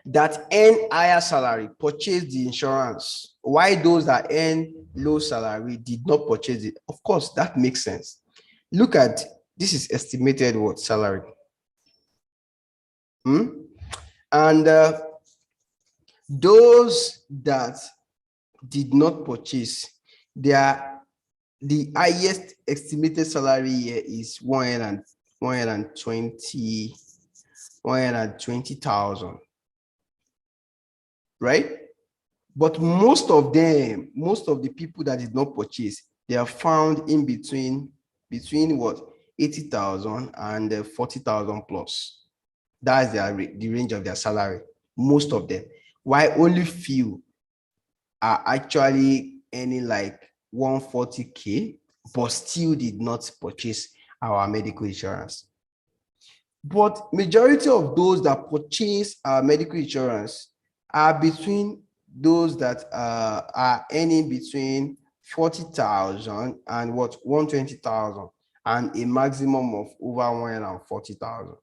that earn higher salary purchase the insurance, why those that earn low salary did not purchase it. Of course, that makes sense. Look at this, is estimated what salary, and those that did not purchase, the highest estimated salary here is 120,000, right? But most of the people that did not purchase, they are found in between what, 80,000 and 40,000 plus. That's the range of their salary, most of them. Why only few are actually earning like 140K, but still did not purchase our medical insurance. But majority of those that purchase our medical insurance are between those that are earning between 40,000 and what, 120,000, and a maximum of over 140,000.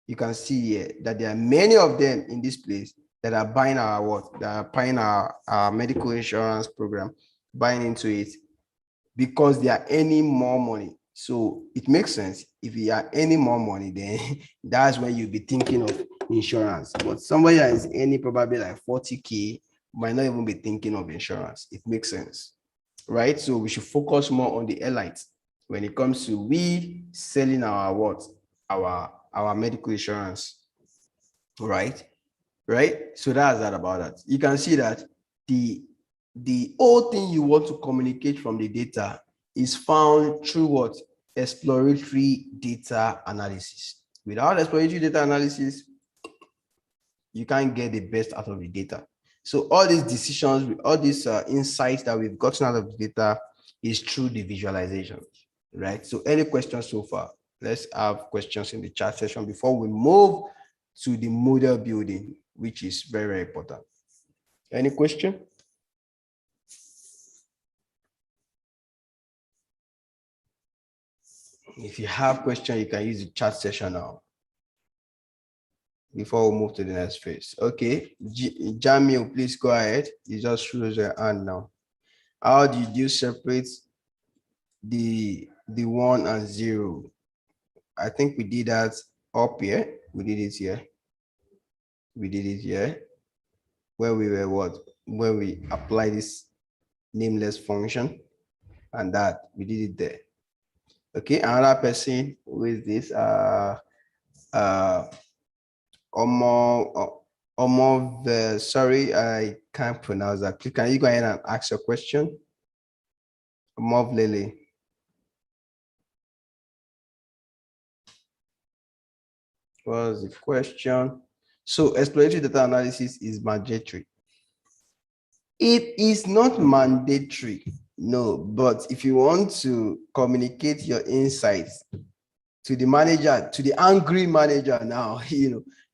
You can see here that there are many of them in this place that are buying our medical insurance program, buying into it because they are earning more money. So it makes sense. If you are earning more money, then that's when you'll be thinking of insurance. But somebody that is earning probably like 40K might not even be thinking of insurance. It makes sense, right? So we should focus more on the elites when it comes to we selling our medical insurance, right? So that's that about that. You can see that the whole thing you want to communicate from the data is found through what? Exploratory data analysis. Without exploratory data analysis, you can't get the best out of the data. So all these decisions, all these insights that we've gotten out of the data is through the visualization, right? So any questions so far? Let's have questions in the chat session before we move to the model building, which is very, very important. Any question? If you have question, you can use the chat session now before we move to the next phase. Okay, Jamil, please go ahead. You just raise your hand now. How did you separate the 1 and 0? I think we did that up here. We did it here. We did it here. Where we were what? Where we apply this nameless function, and that we did it there. Okay, another person with this sorry, I can't pronounce that. Please, can you go ahead and ask your question? Lily. What was the question? So exploratory data analysis is mandatory. It is not mandatory, no, but if you want to communicate your insights to the manager, to the angry manager now,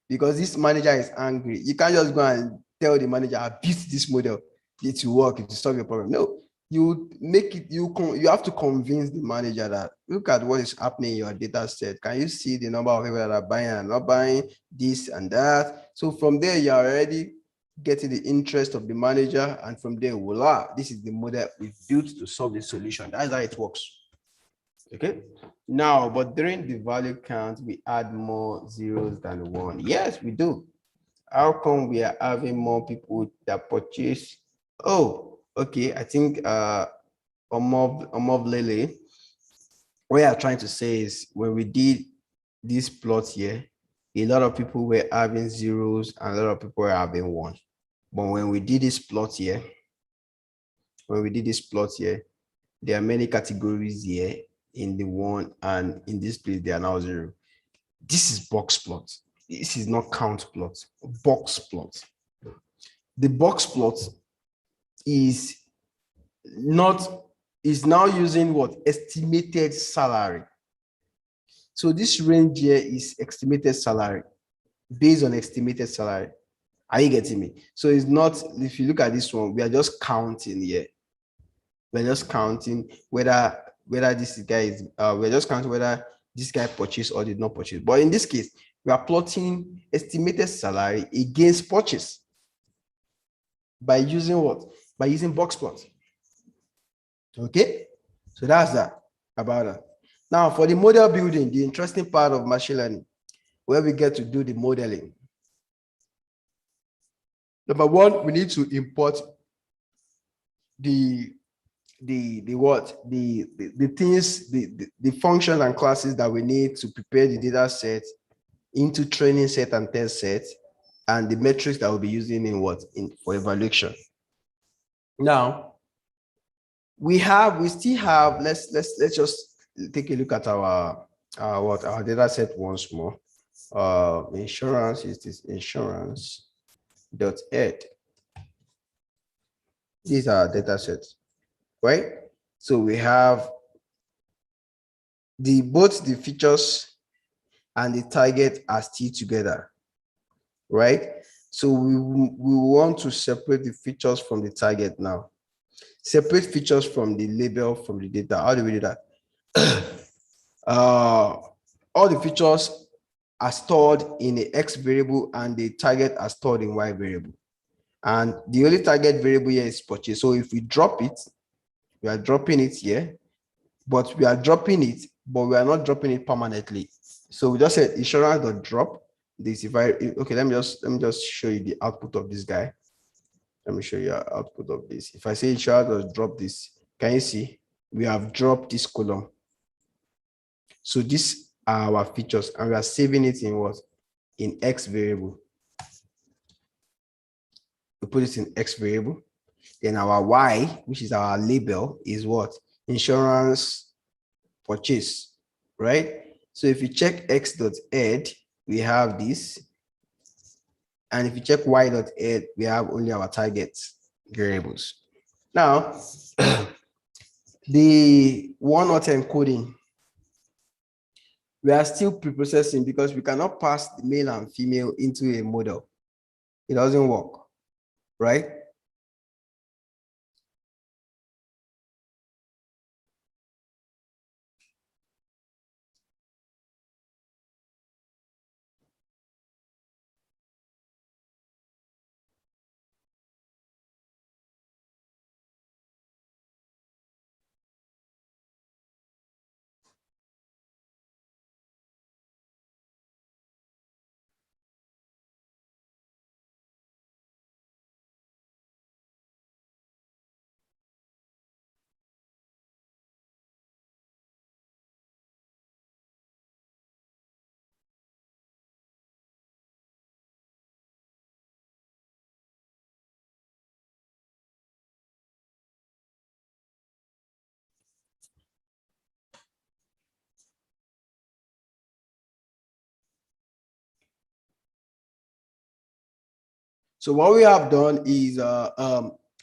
because this manager is angry, you can't just go and tell the manager, I beat this model, it will work, it will solve your problem. No, you make it, you have to convince the manager that look at what is happening in your data set. Can you see the number of people that are buying and not buying this and that? So from there, you're already getting the interest of the manager, and from there, voila, this is the model we've built to solve the solution. That's how it works. Okay. Now, but during the value count, we add more zeros than one. Yes, we do. How come we are having more people that purchase? Oh, okay. I think Omov Lele, what I'm trying to say is when we did this plot here, a lot of people were having zeros and a lot of people were having one. But when we did this plot here, there are many categories here in the one, and in this place they are now zero. This is box plot. This is not count plot, box plot. The box plot is now using what? Estimated salary. So this range here is estimated salary, based on estimated salary. Are you getting me? So it's not, if you look at this one, we are just counting here. We're just counting whether this guy is, we're just counting whether this guy purchased or did not purchase. But in this case, we are plotting estimated salary against purchase by using what? By using box plot. Okay, so that's that about that. Now for the model building, the interesting part of machine learning, where we get to do the modeling. Number one, we need to import the things, the functions and classes that we need to prepare the data set into training set and test set, and the metrics that we'll be using in for evaluation. Now we still have, let's just take a look at our data set once more. Insurance is this insurance.ed. These are data sets, right? So we have both the features and the target are still together, right? So we want to separate the features from the target now. Separate features from the label from the data. How do we do that? All the features are stored in the X variable and the target are stored in Y variable. And the only target variable here is purchase. So if we drop it, we are dropping it here, but we are dropping it, but we are not dropping it permanently. So we just said insurance.drop this. Okay, let me just show you the output of this guy. Let me show you our output of this. If I say insurance.drop this, can you see? We have dropped this column. So these are our features, and we are saving it in what? In X variable. We put it in X variable. Then our Y, which is our label, is what? Insurance purchase, right? So if you check X.ed, we have this. And if you check Y.ed, we have only our target variables. Now, the one-hot encoding, we are still pre-processing because we cannot pass the male and female into a model. It doesn't work, right? So what we have done is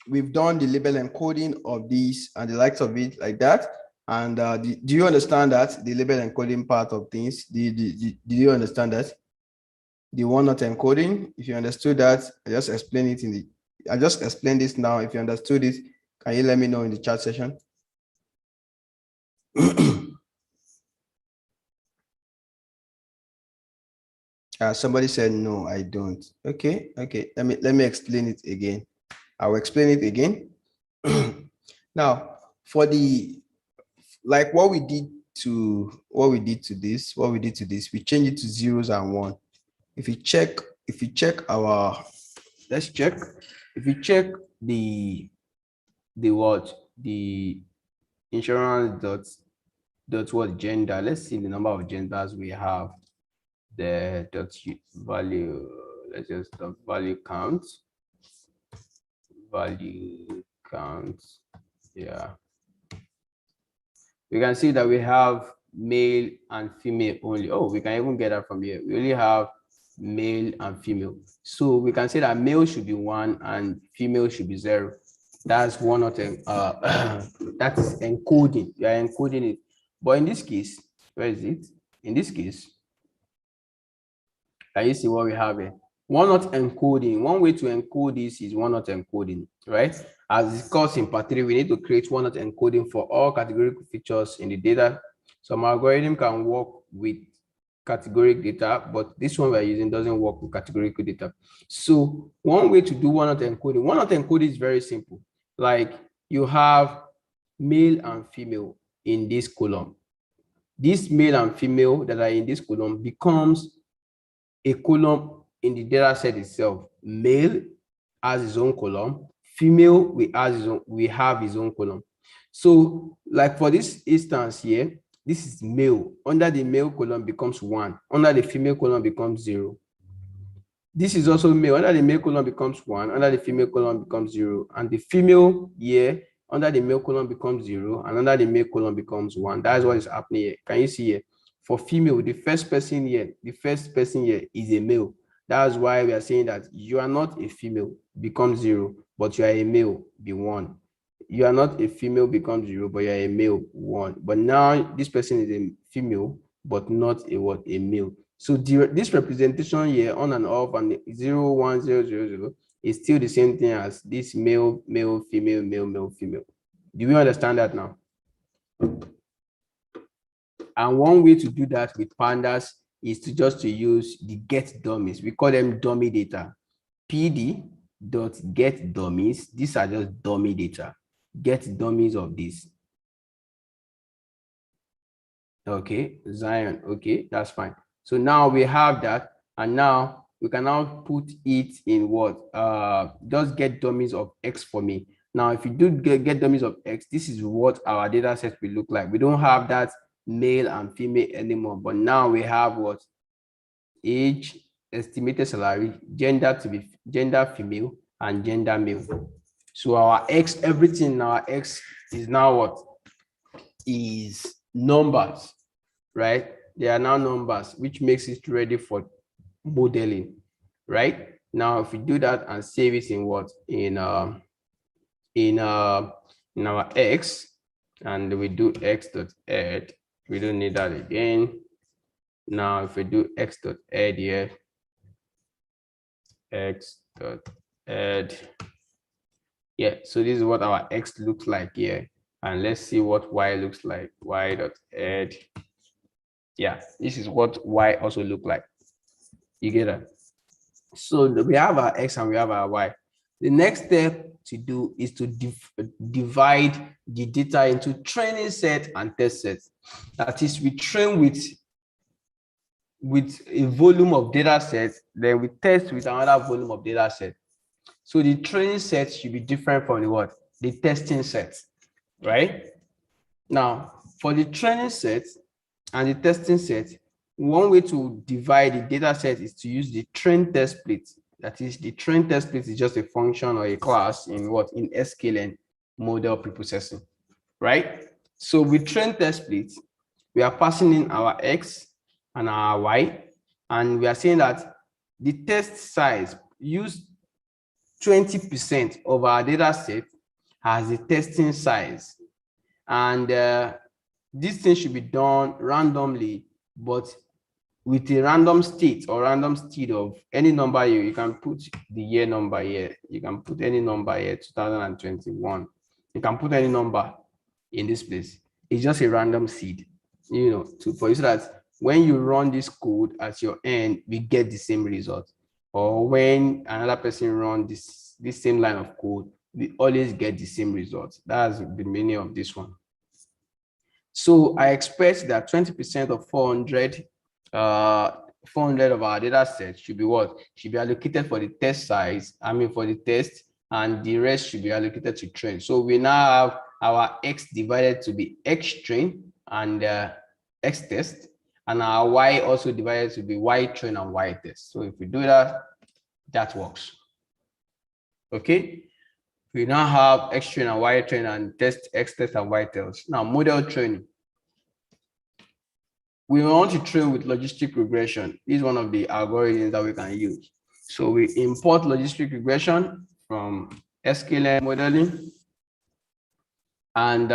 we've done the label encoding of these and the likes of it like that. And do you understand that the label encoding part of things? Do you understand that? The one-not encoding. If you understood that, I just explain it in the. I just explained this now. If you understood it, can you let me know in the chat session? Somebody said no, I don't. Okay. Let me explain it again. I will explain it again. Now, for the like what we did to this, we change it to zeros and one. If you check our, let's check. If you check the insurance dot what gender, let's see the number of genders we have. The dot value, let's just value count. Yeah, we can see that we have male and female only. Oh, we can even get that from here. We only have male and female, so we can say that male should be 1 and female should be 0. That's one of them. That's encoding. You are encoding it. But in this case, where is it? In this case, can you see what we have here? One-not encoding. One way to encode this is one-not encoding, right? As discussed in part 3, we need to create one-not encoding for all categorical features in the data. Some algorithm can work with categorical data, but this one we're using doesn't work with categorical data. So one way to do one-not encoding is very simple. Like you have male and female in this column. This male and female that are in this column becomes a column in the data set itself. Male has his own column, female we have his own column. So like for this instance here, this is male. Under the male column becomes 1. Under the female column becomes 0. This is also male. Under the male column becomes 1. Under the female column becomes 0. And the female here, under the male column becomes 0. And under the male column becomes 1. That is what is happening here. Can you see here? For female, the first person here is a male. That's why we are saying that you are not a female, becomes 0, but you are a male, be 1. You are not a female, becomes 0, but you are a male, 1. But now this person is a female, but not a male. So this representation here, on and off, and 0, 1, 0, 0, 0 is still the same thing as this male, male, female, male, male, female. Do we understand that now? And one way to do that with pandas is to use the get dummies. We call them dummy data. pd.get dummies. These are just dummy data. Get dummies of this. Okay, Zion. Okay, that's fine. So now we have that, and now we can now put it in what? Just get dummies of X for me. Now, if you do get dummies of X, this is what our data set will look like. We don't have that male and female anymore, but now we have what? Age, estimated salary, gender to be gender female, and gender male. So our X, everything in our X is now what? Is numbers, right? They are now numbers, which makes it ready for modeling, right? Now, if we do that and save it in what? In our X, and we do x.add, we don't need that again. Now, if we do x.add here, x.add, yeah, so this is what our X looks like here. And let's see what Y looks like, y.add. Yeah, this is what Y also look like. You get that? So we have our X and we have our Y. The next step to do is to divide the data into training set and test set. That is, we train with a volume of data set, then we test with another volume of data set. So the training set should be different from the what? The testing set, right? Now, for the training set and the testing set, one way to divide the data set is to use the train test split. That is, the train test split is just a function or a class in what? In Sklen model preprocessing, right? So with train test split, we are passing in our X and our Y, and we are saying that the test size, use 20% of our data set has a testing size. And this thing should be done randomly, but with a random state or random state of any number here. You can put the year number here. You can put any number here, 2021. You can put any number in this place. It's just a random seed, you know, for you, so that when you run this code at your end, we get the same result. Or when another person runs this same line of code, we always get the same result. That's the meaning of this one. So I expect that 20% of 400 of our data set should be what? Should be allocated for the test size, for the test, and the rest should be allocated to train. So we now have our X divided to be X train and X test, and our Y also divided to be Y train and Y test. So if we do that, that works. Okay. We now have X train and Y train and test, X test and Y test. Now model training. We want to train with logistic regression. This is one of the algorithms that we can use. So we import logistic regression from Sklen modeling, and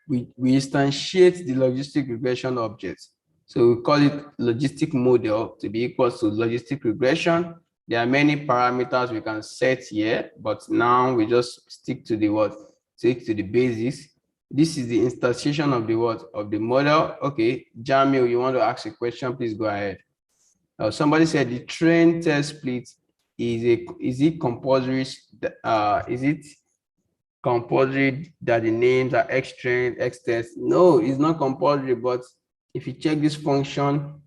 we instantiate the logistic regression objects. So we call it logistic model to be equal to logistic regression. There are many parameters we can set here, but now we just stick to the what? Stick to the basics. This is the instantiation of the what? Of the model. Okay, Jamil, you want to ask a question? Please go ahead. Somebody said the train test split is it compulsory? Is it compulsory that the names are X train, X test? No, it's not compulsory. But if you check this function,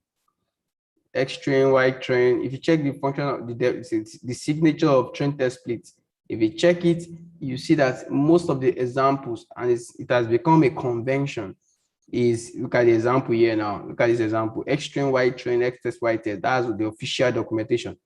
X train, Y train, if you check the function of the signature of train test split, if you check it, you see that most of the examples, and it has become a convention, is, look at the example here now. Look at this example, X train, Y train, X test, Y test. That's the official documentation.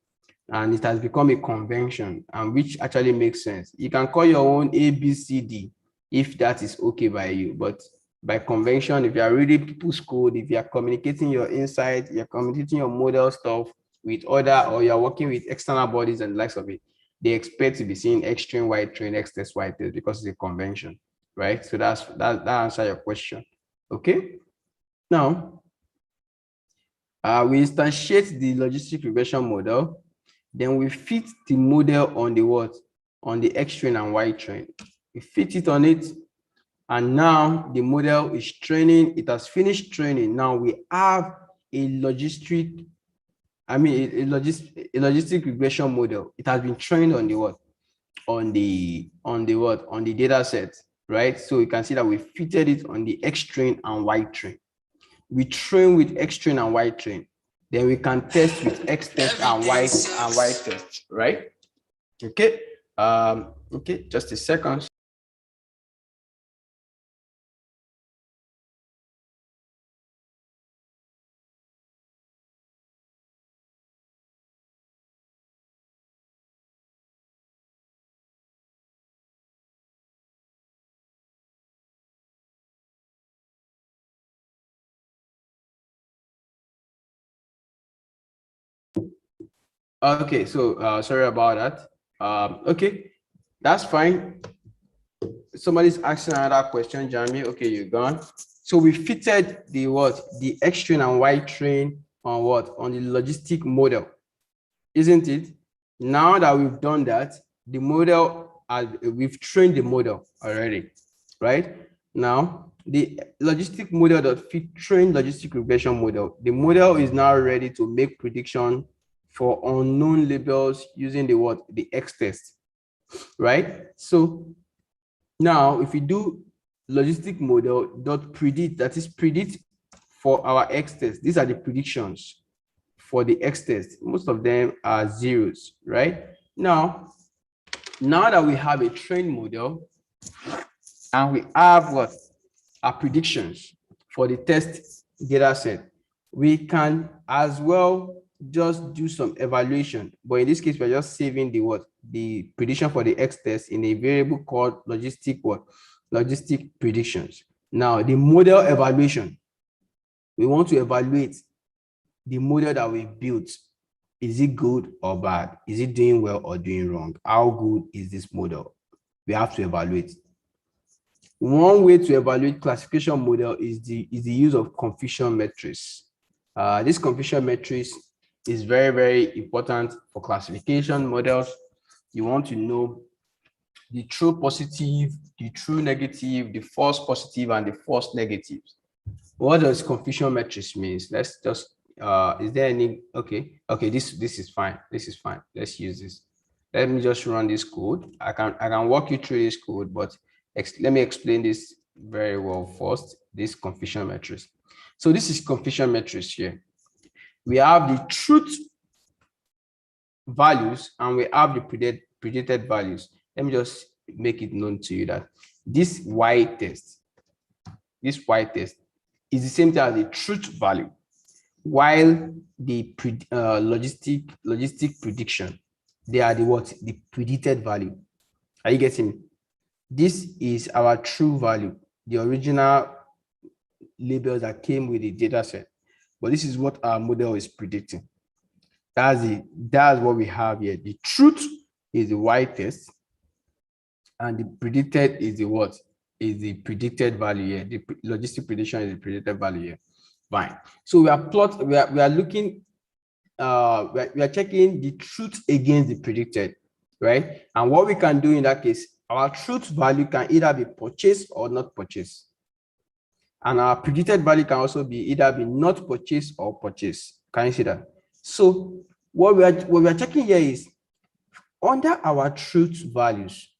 And it has become a convention, and which actually makes sense. You can call your own A, B, C, D if that is okay by you. But by convention, if you are reading people's code, if you are communicating your insight, you're communicating your model stuff with other, or you're working with external bodies and the likes of it, they expect to be seeing X train, Y train, X test, Y test, because it's a convention, right? So that answers your question. Okay. Now, we instantiate the logistic regression model. Then we fit the model on the what? On the X train and Y train. We fit it on it. And now the model is training. It has finished training. Now we have a logistic regression model. It has been trained on the what? On the what? On the data set, right? So you can see that we fitted it on the X train and Y train. We train with X train and Y train. Then we can test with X test and Y test, right? Okay. Okay, just a second. Okay, so sorry about that. Okay, that's fine. Somebody's asking another question, Jamie. Okay, you're gone. So we fitted the what? The X train and Y train on what? On the logistic model, isn't it? Now that we've done that, the model, we've trained the model already, right? Now the logistic model that fit trained logistic regression model, the model is now ready to make prediction for unknown labels using the what? The X test, right? So now if we do logistic model dot predict, that is predict for our X test, these are the predictions for the X test. Most of them are zeros, right? Now that we have a trained model and we have what? Our predictions for the test data set, we can as well just do some evaluation, but in this case we're just saving the what? The prediction for the X test in a variable called logistic what? Logistic predictions. Now the model evaluation, we want to evaluate the model that we built Is it good or bad? Is it doing well or doing wrong? How good is this model? We have to evaluate. One way to evaluate classification model is the use of confusion matrix. This confusion matrix is very, very important for classification models. You want to know the true positive, the true negative, the false positive, and the false negatives. What does confusion matrix means? Let's just is there any okay, this is fine. This is fine. Let's use this. Let me just run this code. I can walk you through this code, but let me explain this very well first. This confusion matrix. So this is confusion matrix here. We have the truth values and we have the predicted values. Let me just make it known to you that this Y test is the same thing as the truth value, while the logistic prediction, they are the predicted value. Are you getting me? This is our true value, the original labels that came with the data set, but this is what our model is predicting. That's what we have here. The truth is the Y test, and the predicted is the what? Is the predicted value here. The logistic prediction is the predicted value here. Fine. So we are looking, we are checking the truth against the predicted, right? And what we can do in that case, our truth value can either be purchased or not purchased. And our predicted value can also be either be not purchased or purchased. Can you see that? So what we are checking here is under our truth values,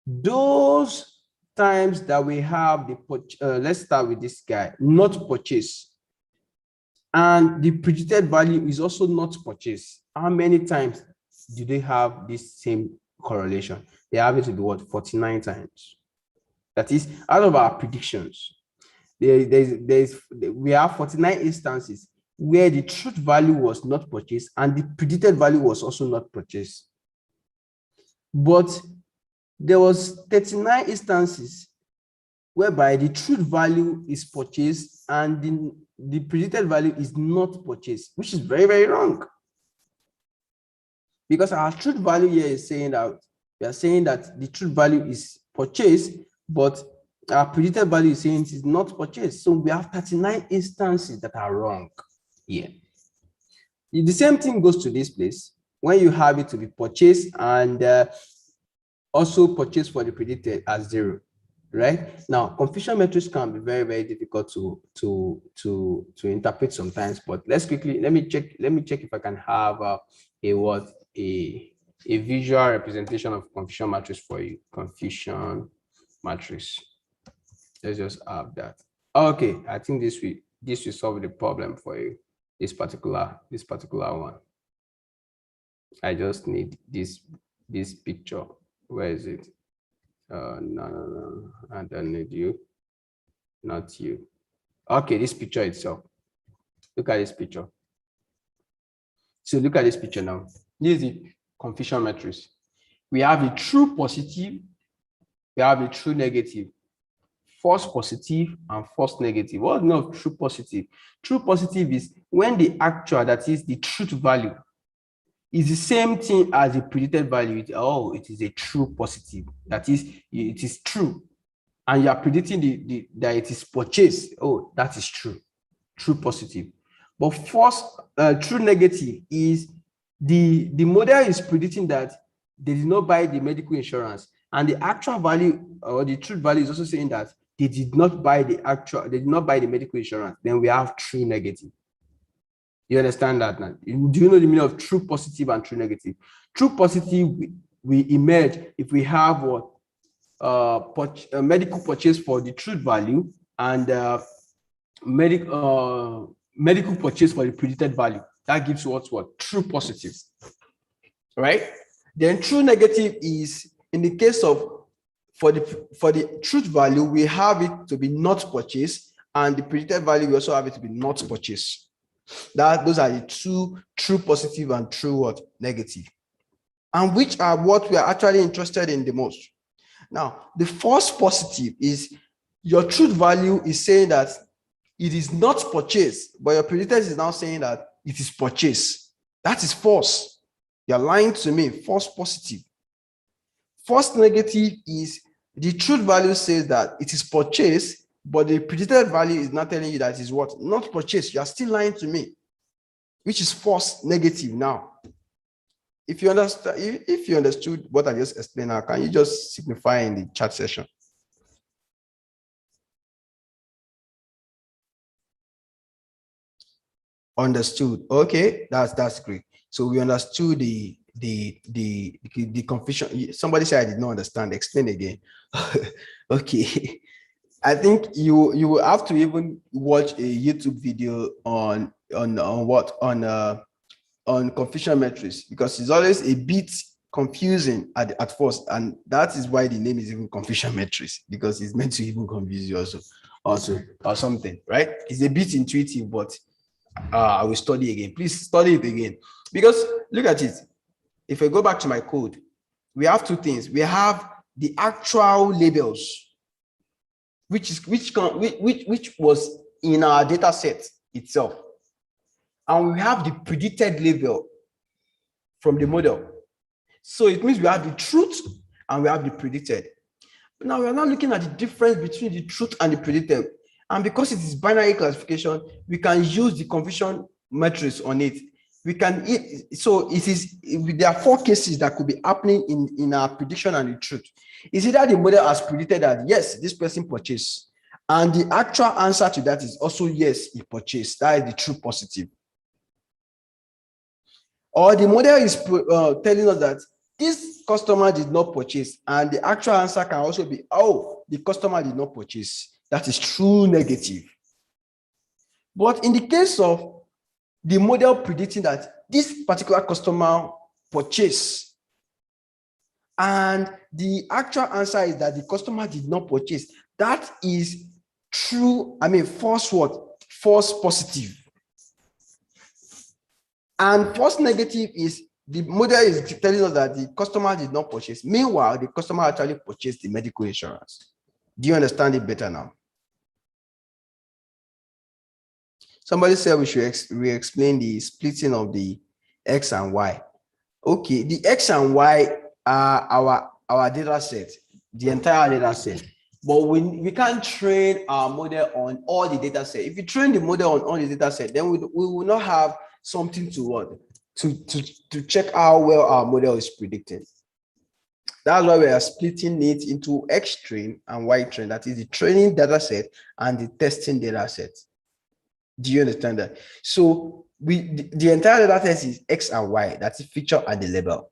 those times that we have the let's start with this guy, not purchase, and the predicted value is also not purchase. How many times do they have this same correlation? They have it to be what? 49 times. That is, out of our predictions, we have 49 instances where the truth value was not purchased and the predicted value was also not purchased. But there was 39 instances whereby the truth value is purchased and the predicted value is not purchased, which is very, very wrong. Because our truth value here is saying that we are saying that the truth value is purchased, but our predicted value is saying it is not purchased. So we have 39 instances that are wrong here. The same thing goes to this place when you have it to be purchased and also purchased for the predicted as 0, right? Now, confusion metrics can be very, very difficult to interpret sometimes, but let me check if I can have a visual representation of confusion matrix for you. Confusion matrix. Let's just have that. Okay, I think this will solve the problem for you. This particular one. I just need this picture. Where is it? No. I don't need you. Not you. Okay, this picture itself. Look at this picture. So look at this picture now. This is the confusion matrix. We have a true positive, we have a true negative, false positive, and false negative. What's not true positive? True positive is when the actual, that is the truth value, is the same thing as the predicted value. It is a true positive. That is, it is true. And you are predicting that it is purchased. Oh, that is true. True positive. But false, true negative is the model is predicting that they did not buy the medical insurance. And the actual value or the truth value is also saying that they did not buy the medical insurance. Then we have true negative. You understand that now? Do you know the meaning of true positive and true negative? True positive we emerge if we have what medical purchase for the truth value and medical purchase for the predicted value. That gives what true positive, right? Then true negative is in the case of for the truth value we have it to be not purchased, and the predicted value we also have it to be not purchased. Those are the two true positive and true negative, and which are what we are actually interested in the most. Now, the false positive is your truth value is saying that it is not purchased, but your predicted is now saying that it is purchased. That is false. You're lying to me. False positive. False negative is the truth value says that it is purchased, but the predicted value is not telling you that it is what? Not purchased. You are still lying to me, which is false negative now. If you understand, if you understood what I just explained now, can you just signify in the chat session? Understood. Okay, that's great. So we understood the confusion. Somebody said I did not understand. Explain again. Okay. I think you will have to even watch a YouTube video on confusion metrics, because it's always a bit confusing at first, and that is why the name is even confusion metrics, because it's meant to even confuse you also or something, right? It's a bit intuitive, but I will study again. Please study it again, because look at it. If I go back to my code, we have two things. We have the actual labels, which was in our data set itself, and we have the predicted label from the model. So it means we have the truth and we have the predicted. But now we are not looking at the difference between the truth and the predicted. And because it is binary classification, we can use the confusion matrix on it. We can, so it is, there are four cases that could be happening in our prediction and the truth. Is either the model has predicted that, yes, this person purchased, and the actual answer to that is also, yes, he purchased. That is the true positive. Or the model is telling us that this customer did not purchase, and the actual answer can also be, oh, the customer did not purchase. That is true negative. But in the case of the model predicting that this particular customer purchased, and the actual answer is that the customer did not purchase, that is true, false what? False positive. And false negative is the model is telling us that the customer did not purchase. Meanwhile, the customer actually purchased the medical insurance. Do you understand it better now? Somebody said we should re-explain the splitting of the X and Y. Okay, the X and Y are our data set, the entire data set. But we can't train our model on all the data set. If you train the model on all the data set, then we will not have something to check how well our model is predicting. That's why we are splitting it into X train and Y train. That is the training data set and the testing data set. Do you understand that? So the entire data set is X and Y. That's the feature and the label.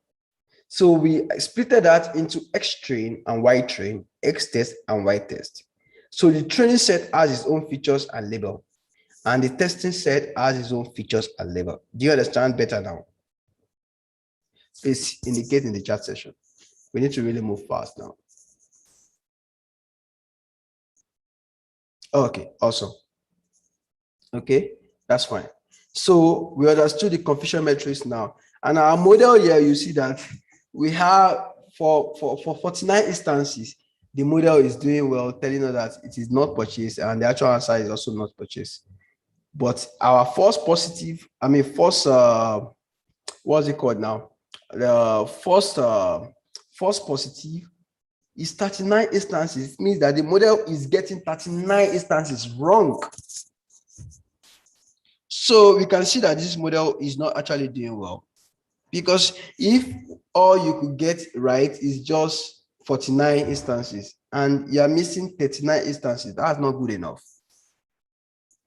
So we splitted that into X train and Y train, X test and Y test. So the training set has its own features and label, and the testing set has its own features and label. Do you understand better now? Please indicate in the chat section. We need to really move fast now. Okay, awesome. Okay, that's fine. So we understood the confusion matrix now. And our model here, you see that we have for 49 instances, the model is doing well, telling us that it is not purchased, and the actual answer is also not purchased. But our false positive, false, what's it called now? The false positive is 39 instances. It means that the model is getting 39 instances wrong. So we can see that this model is not actually doing well, because if all you could get right is just 49 instances and you're missing 39 instances, that's not good enough,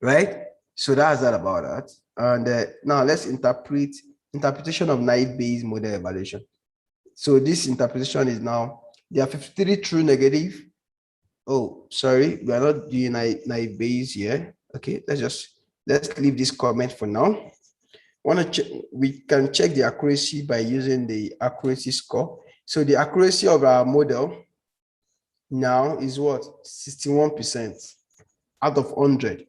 right? So that's that about that. And now let's interpretation of naive Bayes model evaluation. So this interpretation is now, there are 53 true negative. Oh, sorry, we are not doing naive Bayes here. Okay, let's leave this comment for now. We can check the accuracy by using the accuracy score. So the accuracy of our model now is what? 61% out of 100.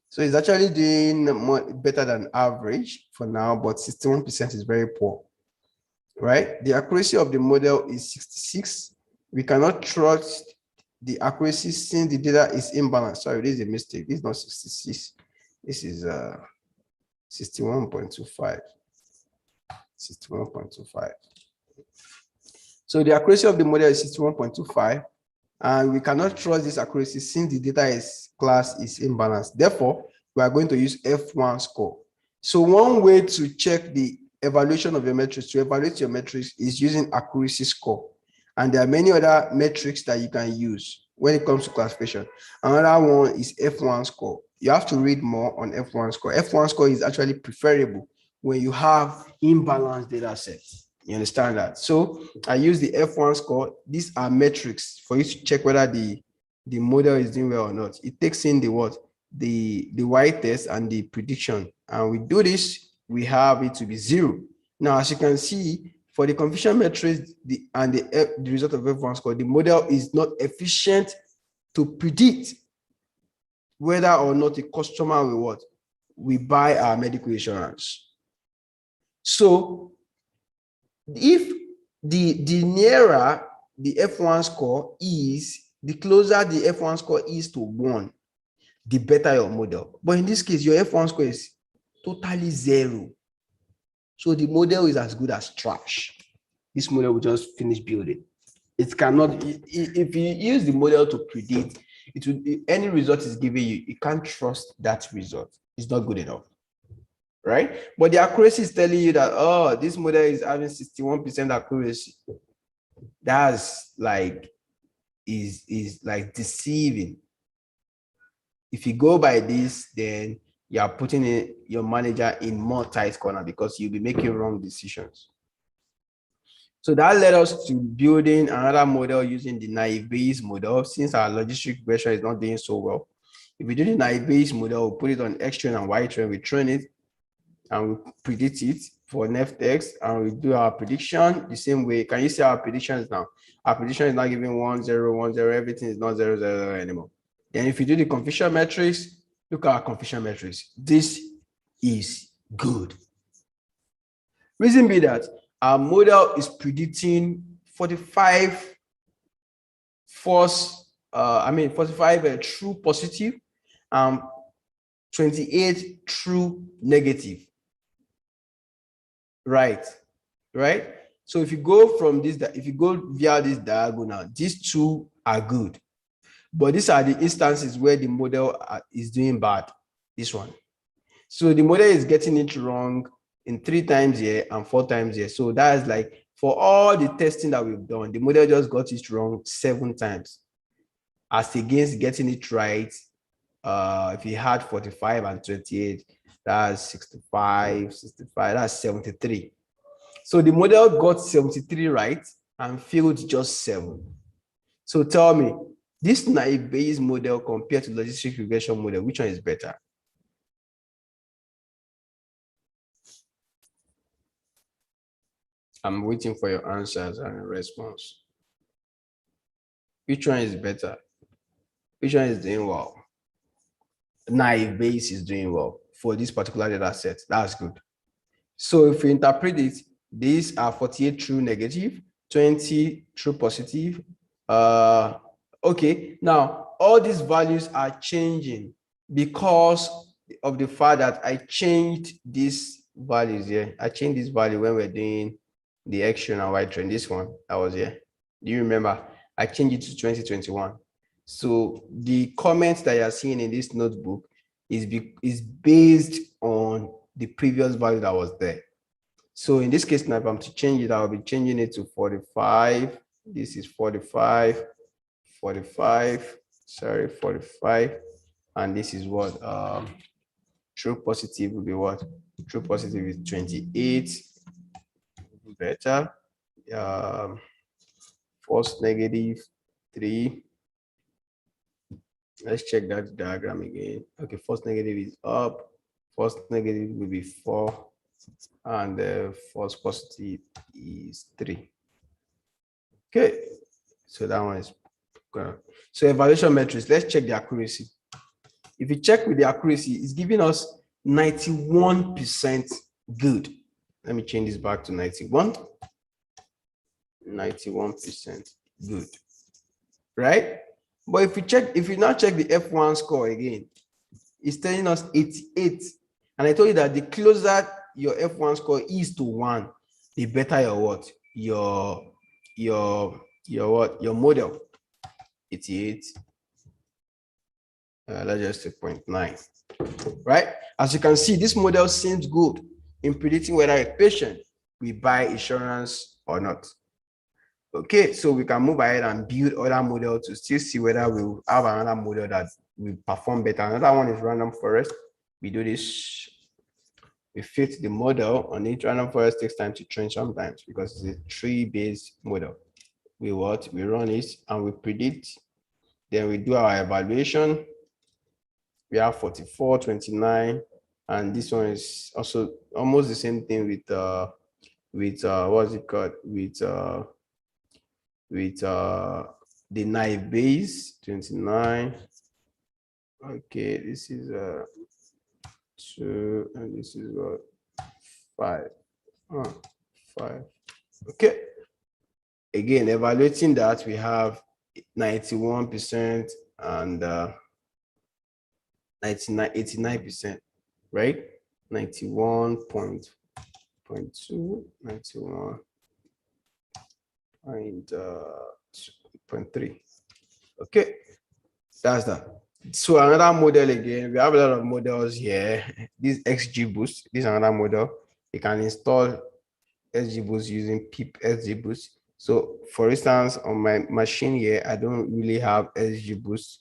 So it's actually doing better than average for now, but 61% is very poor, right? The accuracy of the model is 66. We cannot trust the accuracy since the data is imbalanced. Sorry, this is a mistake. This is not 66. This is 61.25. 61.25. So the accuracy of the model is 61.25, and we cannot trust this accuracy since the data is class is imbalanced. Therefore, we are going to use F1 score. So one way to check the evaluation of your metrics, to evaluate your metrics, is using accuracy score. And there are many other metrics that you can use when it comes to classification. Another one is F1 score. You have to read more on F1 score. F1 score is actually preferable when you have imbalanced data sets. You understand that? So I use the F1 score. These are metrics for you to check whether the model is doing well or not. It takes in the what? The y-test and the prediction. And we do this, we have it to be 0. Now, as you can see, for the confusion metrics and the result of F1 score, the model is not efficient to predict whether or not a customer will what? We buy our medical insurance. So if the nearer the F1 score is, the closer the F1 score is to 1, the better your model. But in this case, your F1 score is totally 0. So the model is as good as trash. This model will just finish building. It cannot, if you use the model to predict, it will, any result is given you, you can't trust that result. It's not good enough. Right? But the accuracy is telling you that, oh, this model is having 61% accuracy. That's like, is like deceiving. If you go by this, then you are putting your manager in more tight corner because you'll be making wrong decisions. So that led us to building another model using the naive Bayes model. Since our logistic regression is not doing so well, if we do the naive Bayes model, we'll put it on X train and Y train, we train it, and we predict it for NFTX, and we do our prediction the same way. Can you see our predictions now? Our prediction is not giving 1, 0, 1, 0, everything is not 0, 0, 0 anymore. Then if you do the confusion metrics, look at our confusion metrics. This is good. Reason be that our model is predicting 45 false, 45 true positive, 28 true negative. Right. So if you go from this, if you go via this diagonal, these two are good. But these are the instances where the model is doing bad. This one. So the model is getting it wrong in 3 times here and 4 times here. So that is like, for all the testing that we've done, the model just got it wrong 7 times. As against getting it right, if you had 45 and 28, that's 65, that's 73. So the model got 73 right and failed just 7. So tell me, this naive Bayes model compared to logistic regression model, which one is better? I'm waiting for your answers and response. Which one is better? Which one is doing well? Naive Bayes is doing well for this particular data set. That's good. So if we interpret it, these are 48 true negative, 20 true positive. Okay, now all these values are changing because of the fact that I changed these values here. I changed this value when we're doing the X train and Y train. This one that was here. Do you remember? I changed it to 2021. So the comments that you're seeing in this notebook is based on the previous value that was there. So in this case, now if I'm to change it, I'll be changing it to 45. This is 45, 45, sorry, 45. And this is what true positive will be what? True positive is 28. Better. False negative 3. Let's check that diagram again. Okay, false negative is up. False negative will be 4. And the false positive is 3. Okay, so that one is good. So evaluation metrics, let's check the accuracy. If you check with the accuracy, it's giving us 91% good. Let me change this back to 91. 91% good, right? But if you now check the F1 score again, it's telling us 88. And I told you that the closer your F1 score is to 1, the better your what? Your model. 88. Let's just say 0.9. Right? As you can see, this model seems good in predicting whether a patient will buy insurance or not. Okay, so we can move ahead and build other model to still see whether we will have another model that will perform better. Another one is random forest. We do this, we fit the model on each. Random forest takes time to train sometimes because it's a tree-based model. We run it and we predict. Then we do our evaluation. We have 44, 29, and this one is also almost the same thing with what's it called, with the naive base 29. Okay, this is 2 and this is 5. 5. Okay, again evaluating that, we have 91% and 89%, right? 91.2, 91.3. Okay, that's that. So another model again, we have a lot of models here. This XGBoost, this is another model. You can install XGBoost using pip XGBoost. So for instance, on my machine here, I don't really have XGBoost,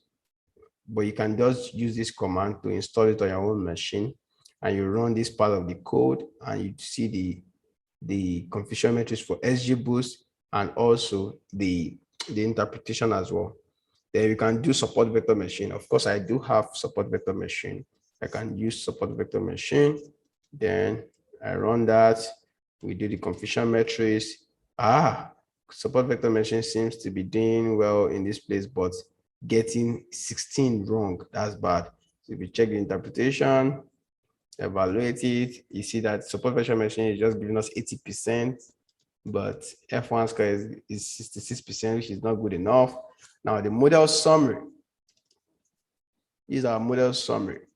but you can just use this command to install it on your own machine, and you run this part of the code and you see the confusion matrix for XGBoost and also the interpretation as well. Then you can do support vector machine. Of course, I do have support vector machine. I can use support vector machine. Then I run that. We do the confusion matrix. Support vector machine seems to be doing well in this place, but getting 16 wrong. That's bad. So if you check the interpretation, evaluate it, you see that support vector machine is just giving us 80%, but F1 square is 66%, which is not good enough. Now the model summary. These are model summary.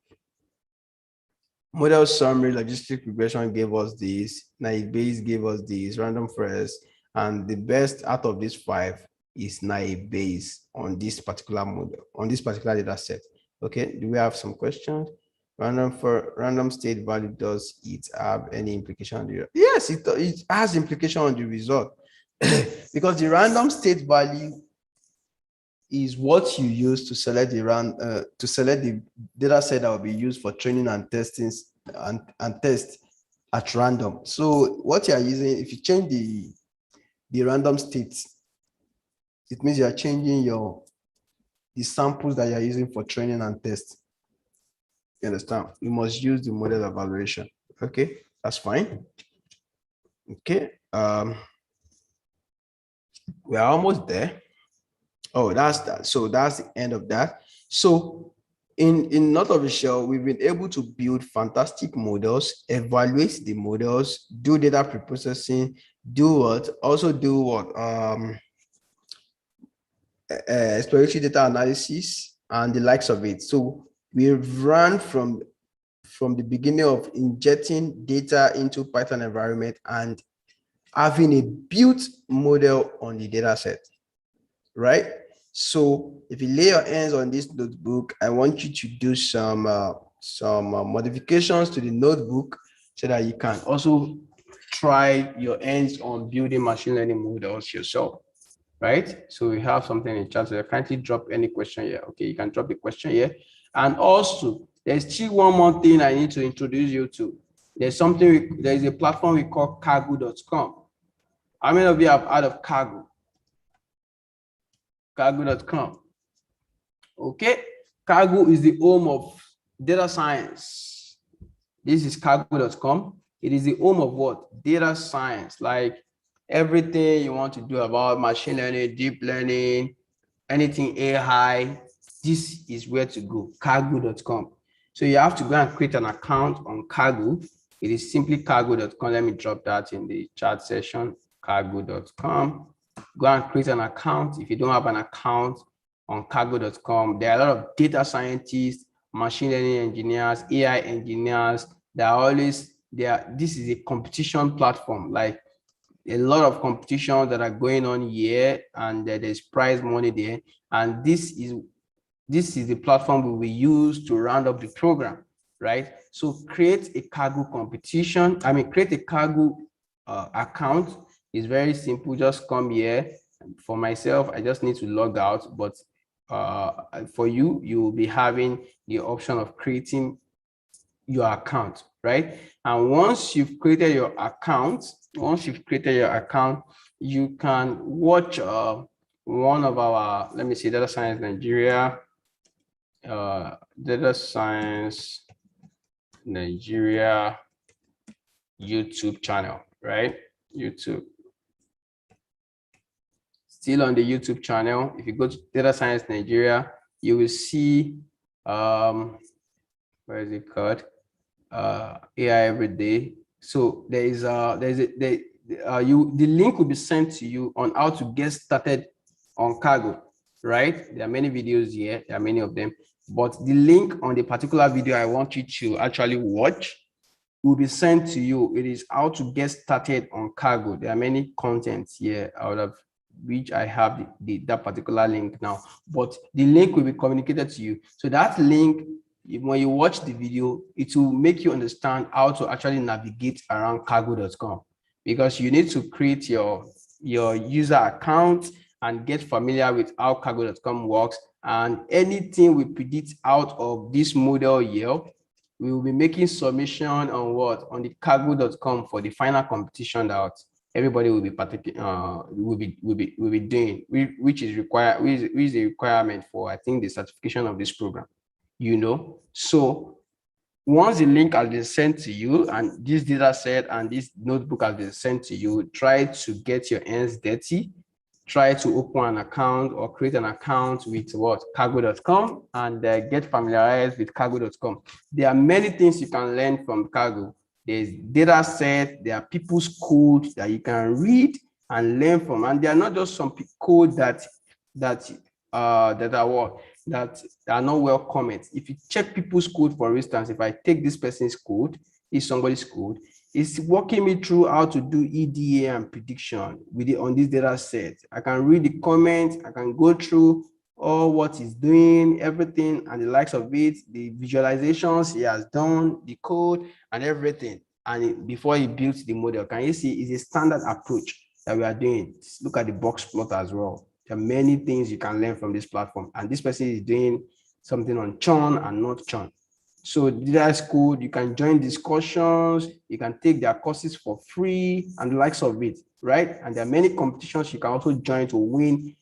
Model summary, logistic regression gave us this, naive Bayes gave us this, random forest, and the best out of these 5 is naive Bayes on this particular model, on this particular data set. Okay, do we have some questions? Random state value, does it have any implication on the result? Yes, it has implication on the result because the random state value is what you use to select the data set that will be used for training and testing and test at random. So what you are using, if you change the random state, it means you are changing the samples that you are using for training and test. You understand? You must use the model evaluation. Okay, that's fine. Okay, we are almost there. Oh, that's that. So that's the end of that. So in Not of a Shell, we've been able to build fantastic models, evaluate the models, do data preprocessing, do what? Also do what? Exploratory data analysis and the likes of it. So we've run from the beginning of injecting data into Python environment and having a built model on the data set, right? So if you lay your hands on this notebook, I want you to do some modifications to the notebook so that you can also try your hands on building machine learning models yourself, right? So we have something in chat. So kindly drop any question here. Okay, you can drop the question here. And also, there's still one more thing I need to introduce you to. There's a platform we call cargo.com. How many of you have heard of Cargo? Cargo.com. Okay, Cargo is the home of data science. This is cargo.com. It is the home of what? Data science, like everything you want to do about machine learning, deep learning, anything AI, this is where to go, cargo.com. So you have to go and create an account on Cargo. It is simply cargo.com. Let me drop that in the chat session, cargo.com. Go and create an account. If you don't have an account on cargo.com, there are a lot of data scientists, machine learning engineers, AI engineers that are always there. This is a competition platform. Like a lot of competitions that are going on here, and there's prize money there. And this is the platform we will use to round up the program, right? So create a Kaggle competition. Create a Kaggle account. It's very simple. Just come here. For myself, I just need to log out, but for you, you will be having the option of creating your account, right? And once you've created your account, you can watch one of our, let me see, Data Science Nigeria YouTube channel, right? YouTube. Still on the YouTube channel, if you go to Data Science Nigeria, you will see, where is it called? AI every day. So the link will be sent to you on how to get started on Kaggle, right? There are many videos here, there are many of them, but the link on the particular video I want you to actually watch will be sent to you. It is how to get started on Kaggle. There are many contents here out of which I have that particular link now, but the link will be communicated to you. So that link, when you watch the video, it will make you understand how to actually navigate around Kaggle.com, because you need to create your user account and get familiar with how Kaggle.com works. And anything we predict out of this model here, we will be making submission on what? On the Kaggle.com for the final competition that everybody will be will be doing, which is the requirement for, I think, the certification of this program. So once the link has been sent to you and this data set and this notebook has been sent to you, try to get your hands dirty. Try to open an account or create an account with what? Kaggle.com, and get familiarized with Kaggle.com. There are many things you can learn from Kaggle. There's data set, there are people's code that you can read and learn from, and they are not just some code that are not well comment. If you check people's code, for instance, if I take this person's code, is somebody's code, it's walking me through how to do EDA and prediction on this data set. I can read the comments, I can go through all what he's doing, everything, and the likes of it, the visualizations he has done, the code, and everything. And before he builds the model, can you see it's a standard approach that we are doing? Look at the box plot as well. There are many things you can learn from this platform, and this person is doing something on churn and not churn. So that's cool. You can join discussions, you can take their courses for free and the likes of it, right? And there are many competitions you can also join to win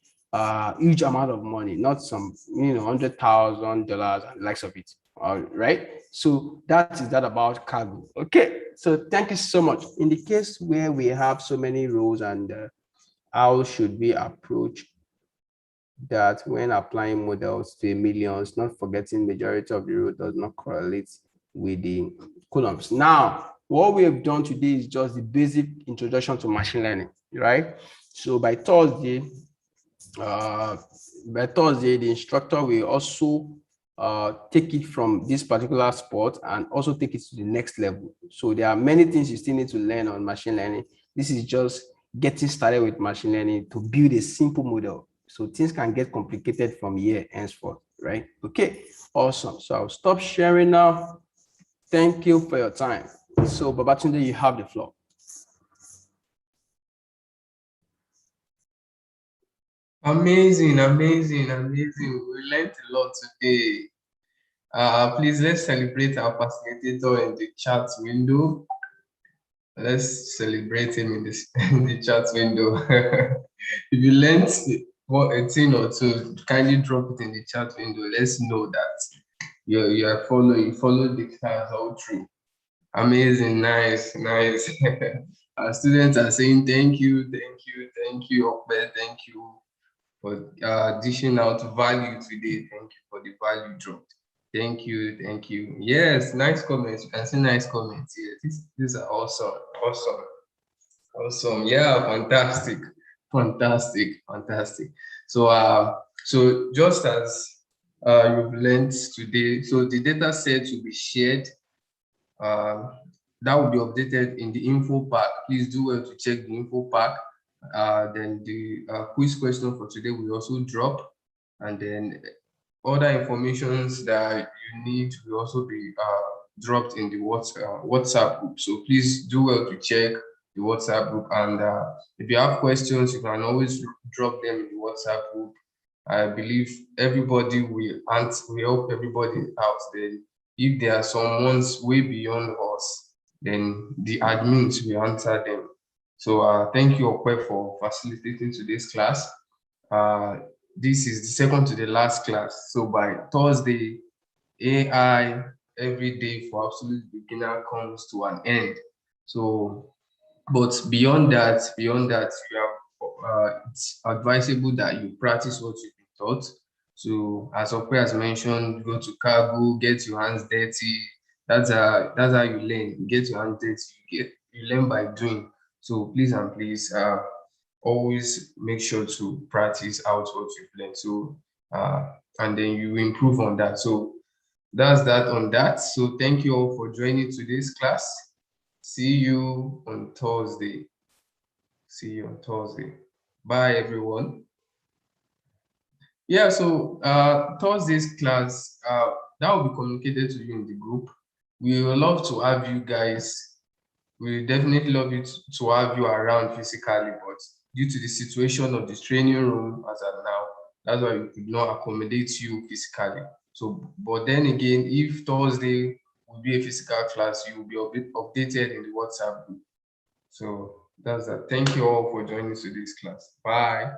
huge amount of money, not some, $100,000 and the likes of it. All right. So that is that about Kaggle. Okay. So thank you so much. In the case where we have so many roles, and how should we approach that when applying models to millions, not forgetting majority of the row does not correlate with the columns. Now, what we have done today is just the basic introduction to machine learning, right? So by Thursday, the instructor will also take it from this particular spot and also take it to the next level. So there are many things you still need to learn on machine learning. This is just getting started with machine learning to build a simple model. So things can get complicated from here henceforth, right? Okay, awesome. So I'll stop sharing now. Thank you for your time. So Babatunde, you have the floor. Amazing. We learned a lot today. Please, let's celebrate our facilitator in the chat window. Let's celebrate him in the chat window. If you learned a thing or two, kindly drop it in the chat window. Let's know that you are followed the class all through. Amazing, nice. Our students are saying thank you, Okpe, thank you for dishing out value today. Thank you for the value dropped. Thank you. Yes, nice comments. You can see nice comments here. These are awesome. Yeah, fantastic. So just as you've learned today, so the data set will be shared that will be updated in the info pack. Please do well to check the info pack. Then the quiz question for today will also drop, and then other informations that you need will also be dropped in the WhatsApp group. So please do well to check the WhatsApp group, and if you have questions, you can always drop them in the WhatsApp group. I believe everybody will help everybody out. Then if there are some ones way beyond us, then the admins will answer them. So thank you, Okwe, for facilitating today's class. This is the second to the last class. So by Thursday, AI every day for absolute beginner comes to an end. So, but beyond that, you have it's advisable that you practice what you've been taught. So, as Okwe has mentioned, go to cargo, get your hands dirty. That's how you learn. You get your hands dirty. You learn by doing. So please and please, always make sure to practice out what you've learned. So and then you improve on that. So that's that on that. So thank you all for joining today's class. See you on Thursday. Bye, everyone. Yeah, so Thursday's class, that will be communicated to you in the group. We would love to have you guys. We definitely love it to have you around physically, but due to the situation of this training room as of now, that's why we could not accommodate you physically. So, but then again, if Thursday will be a physical class, you will be updated in the WhatsApp group. So that's that. Thank you all for joining today's class. Bye.